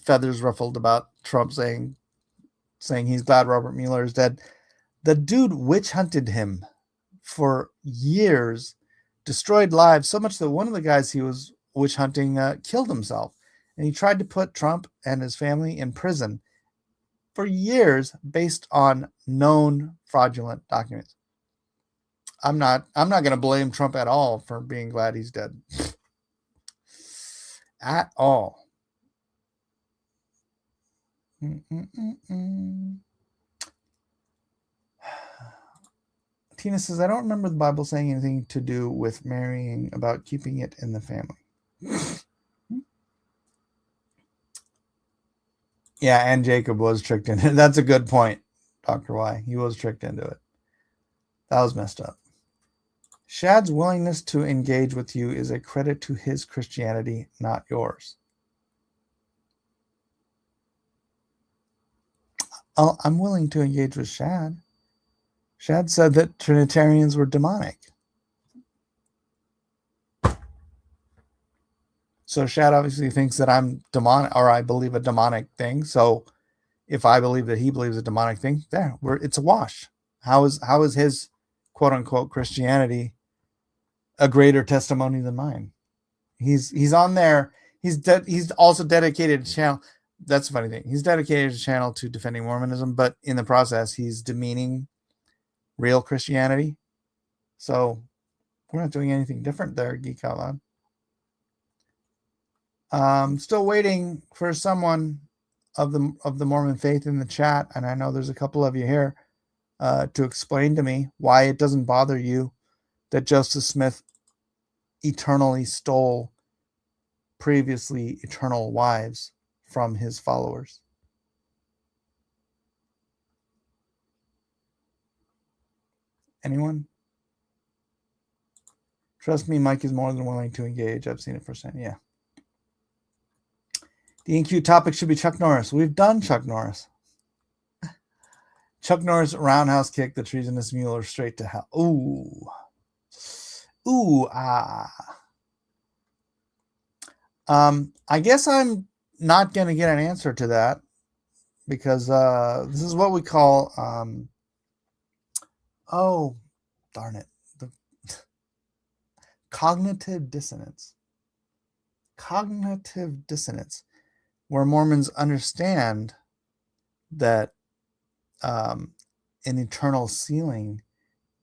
feathers ruffled about Trump saying he's glad Robert Mueller is dead. The dude witch hunted him for years, destroyed lives, so much that one of the guys he was witch hunting killed himself. And he tried to put Trump and his family in prison for years based on known fraudulent documents. I'm not going to blame Trump at all for being glad he's dead. At all. Tina says, I don't remember the Bible saying anything to do with marrying about keeping it in the family. Yeah, and Jacob was tricked into it. That's a good point, Dr. Y. He was tricked into it. That was messed up. Shad's willingness to engage with you is a credit to his Christianity, not yours. I'm willing to engage with Shad. Shad said that Trinitarians were demonic. So Shad obviously thinks that I'm demonic, or I believe a demonic thing. So if I believe that he believes a demonic thing, it's a wash. How is his quote unquote Christianity a greater testimony than mine? He's on there. He's also dedicated a channel. That's a funny thing. He's dedicated a channel to defending Mormonism, but in the process, he's demeaning real Christianity. So we're not doing anything different there, Geek Out Loud. Still waiting for someone of the Mormon faith in the chat, and I know there's a couple of you here to explain to me why it doesn't bother you that Joseph Smith eternally stole previously eternal wives from his followers? Anyone? Trust me, Mike is more than willing to engage. I've seen it firsthand. Yeah. The InQ topic should be Chuck Norris. We've done Chuck Norris. Chuck Norris roundhouse kick the treasonous Mueller straight to hell. Ooh. Ooh, ah. I guess I'm not going to get an answer to that because this is what we call, oh, darn it, the cognitive dissonance. Cognitive dissonance, where Mormons understand that an eternal sealing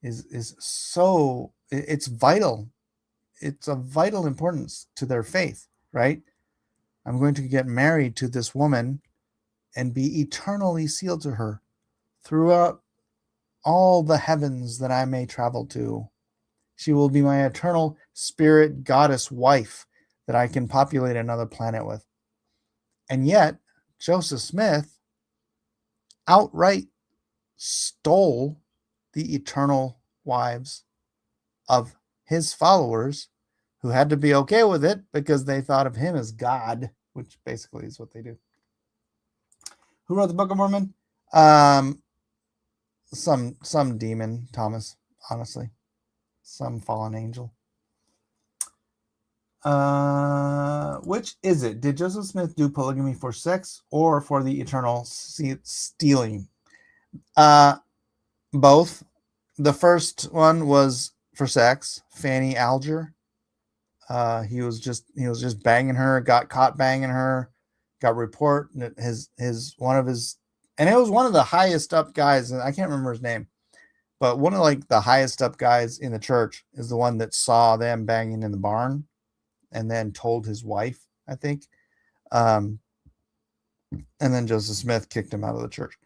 is so, it's vital. It's of vital importance to their faith, right? I'm going to get married to this woman and be eternally sealed to her throughout all the heavens that I may travel to. She will be my eternal spirit goddess wife that I can populate another planet with. And yet, Joseph Smith outright stole the eternal wives of his followers, who had to be okay with it because they thought of him as God, which basically is what they do. Who wrote the Book of Mormon? Some demon, Thomas, honestly. Some fallen angel. Which is it? Did Joseph Smith do polygamy for sex or for the eternal stealing? Both. The first one was for sex. Fanny Alger. He was just banging her. Got caught banging her. Got report. His one of his, and it was one of the highest up guys. I can't remember his name, but one of like the highest up guys in the church is the one that saw them banging in the barn, and then told his wife, I think. And then Joseph Smith kicked him out of the church.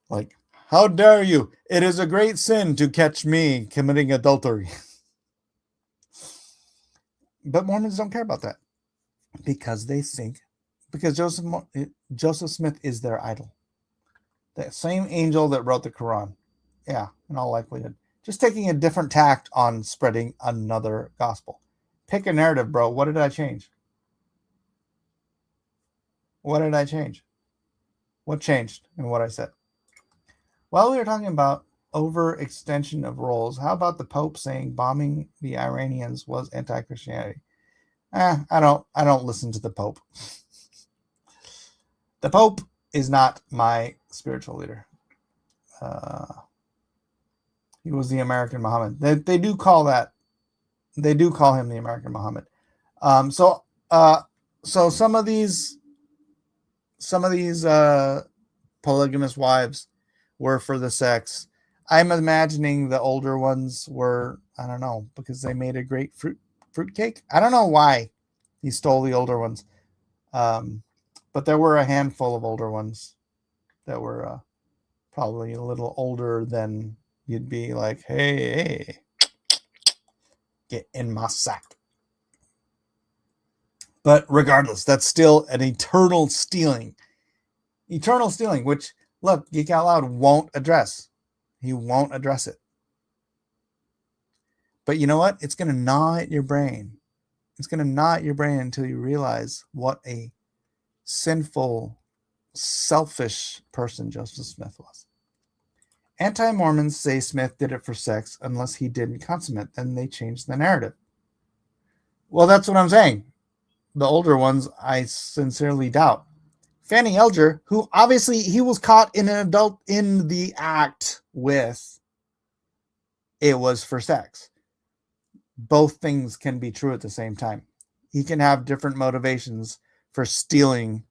Like, how dare you? It is a great sin to catch me committing adultery. But Mormons don't care about that because they think, because Joseph Smith is their idol. That same angel that wrote the Quran. Yeah, in all likelihood. Just taking a different tact on spreading another gospel. Pick a narrative, bro. What did I change? What did I change? What changed in what I said? While we were talking about overextension of roles, how about the Pope saying bombing the Iranians was anti-Christianity? I don't listen to the Pope. The Pope is not my spiritual leader. He was the American Muhammad. They do call him the American Muhammad. So some of these polygamous wives were for the sex. I'm imagining the older ones were, I don't know, because they made a great fruit cake. I don't know why he stole the older ones. But there were a handful of older ones that were probably a little older than you'd be like, hey, get in my sack. But regardless, that's still an eternal stealing. Eternal stealing, which, look, Geek Out Loud won't address. He won't address it. But you know what? It's going to gnaw at your brain. It's going to gnaw at your brain until you realize what a sinful, selfish person Joseph Smith was. Anti-Mormons say Smith did it for sex unless he didn't consummate. Then they changed the narrative. Well, that's what I'm saying. The older ones, I sincerely doubt. Fanny Alger, who obviously he was caught in an adult in the act with, it was for sex. Both things can be true at the same time. He can have different motivations for stealing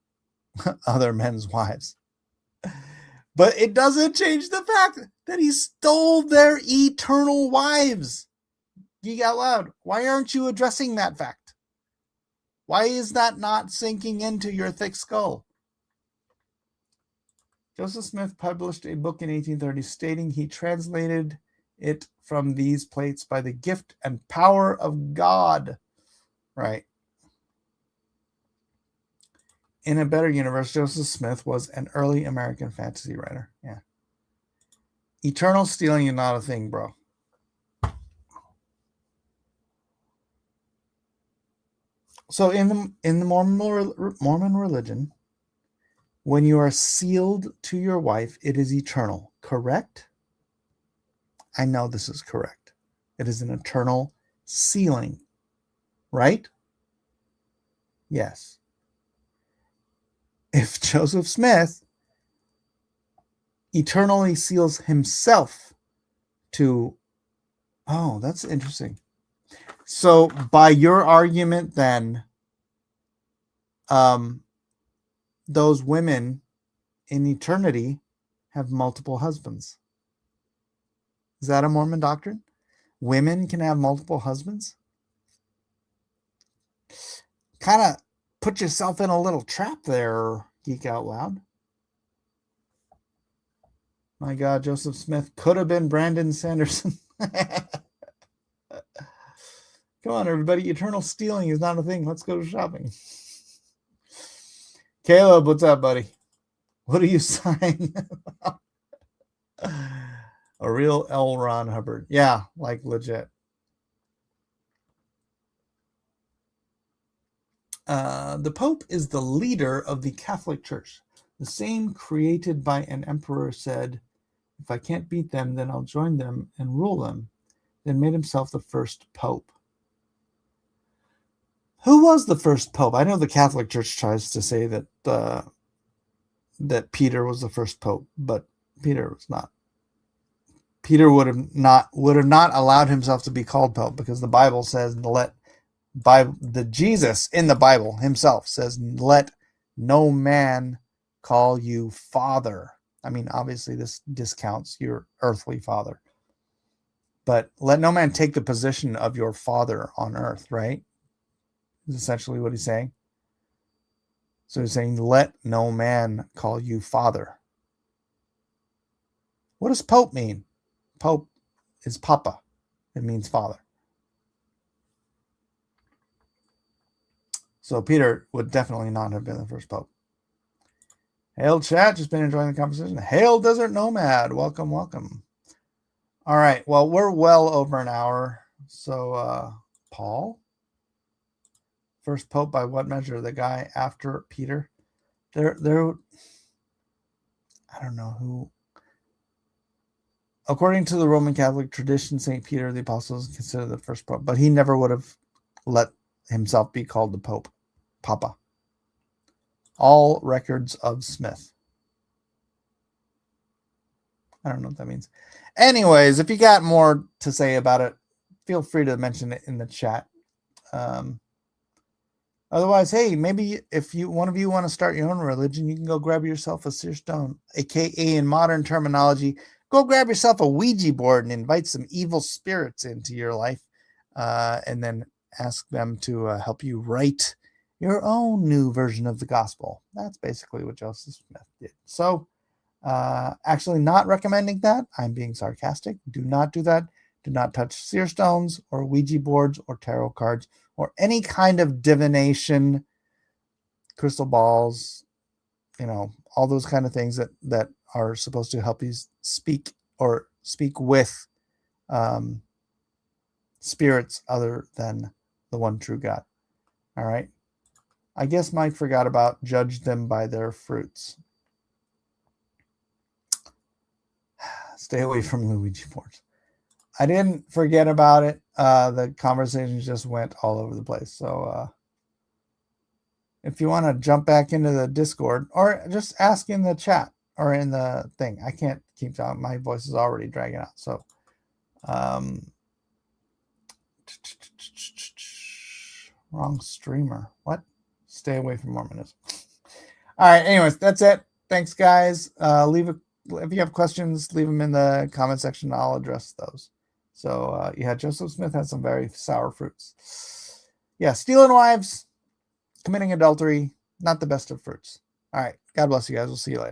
other men's wives. But it doesn't change the fact that he stole their eternal wives. Geek Out Loud, why aren't you addressing that fact? Why is that not sinking into your thick skull? Joseph Smith published a book in 1830 stating he translated it from these plates by the gift and power of God. Right. In a better universe, Joseph Smith was an early American fantasy writer. Yeah. Eternal stealing is not a thing, bro. So in the Mormon religion, when you are sealed to your wife, it is eternal, correct? I know this is correct. It is an eternal sealing, right? Yes. If Joseph Smith eternally seals himself to, oh, that's interesting. So by your argument then, those women in eternity have multiple husbands. Is that a Mormon doctrine? Women can have multiple husbands? Kind of put yourself in a little trap there, Geek Out Loud. My God, Joseph Smith could have been Brandon Sanderson. Come on, everybody. Eternal stealing is not a thing. Let's go shopping. Caleb, what's up, buddy? What are you signing? A real L. Ron Hubbard. Yeah, like legit. The Pope is the leader of the Catholic Church. The same created by an emperor said, if I can't beat them, then I'll join them and rule them. Then made himself the first Pope. Who was the first Pope? I know the Catholic Church tries to say that that Peter was the first Pope, but Peter was not. Peter would have not allowed himself to be called Pope because the Bible says Jesus in the Bible himself says, let no man call you father. I mean, obviously this discounts your earthly father, but let no man take the position of your father on earth, right? Is essentially what he's saying. So he's saying, let no man call you father. What does Pope mean? Pope is Papa. It means father. So Peter would definitely not have been the first Pope. Hail chat, just been enjoying the conversation. Hail Desert Nomad, welcome, welcome. All right, well, we're well over an hour. So Paul, first Pope by what measure? The guy after Peter? There, I don't know who. According to the Roman Catholic tradition, St. Peter the Apostle is considered the first Pope, but he never would have let himself be called the Pope, Papa. All records of Smith. I don't know what that means. Anyways, if you got more to say about it, feel free to mention it in the chat. Otherwise, hey, maybe if one of you want to start your own religion, you can go grab yourself a seer stone, aka in modern terminology, go grab yourself a Ouija board and invite some evil spirits into your life, and then ask them to help you write your own new version of the gospel. That's basically what Joseph Smith did. So, actually not recommending that. I'm being sarcastic. Do not do that. Do not touch seer stones or Ouija boards or tarot cards or any kind of divination, crystal balls, all those kind of things that are supposed to help you speak with spirits other than the one true God. All right. I guess Mike forgot about judge them by their fruits. Stay away from Luigi boards. I didn't forget about it. The conversations just went all over the place. So if you want to jump back into the Discord or just ask in the chat or in the thing, I can't keep talking. My voice is already dragging out. So wrong streamer. What? Stay away from Mormonism. All right. Anyways, that's it. Thanks, guys. If you have questions, leave them in the comment section. I'll address those. So, Joseph Smith had some very sour fruits. Yeah, stealing wives, committing adultery, not the best of fruits. All right. God bless you guys. We'll see you later.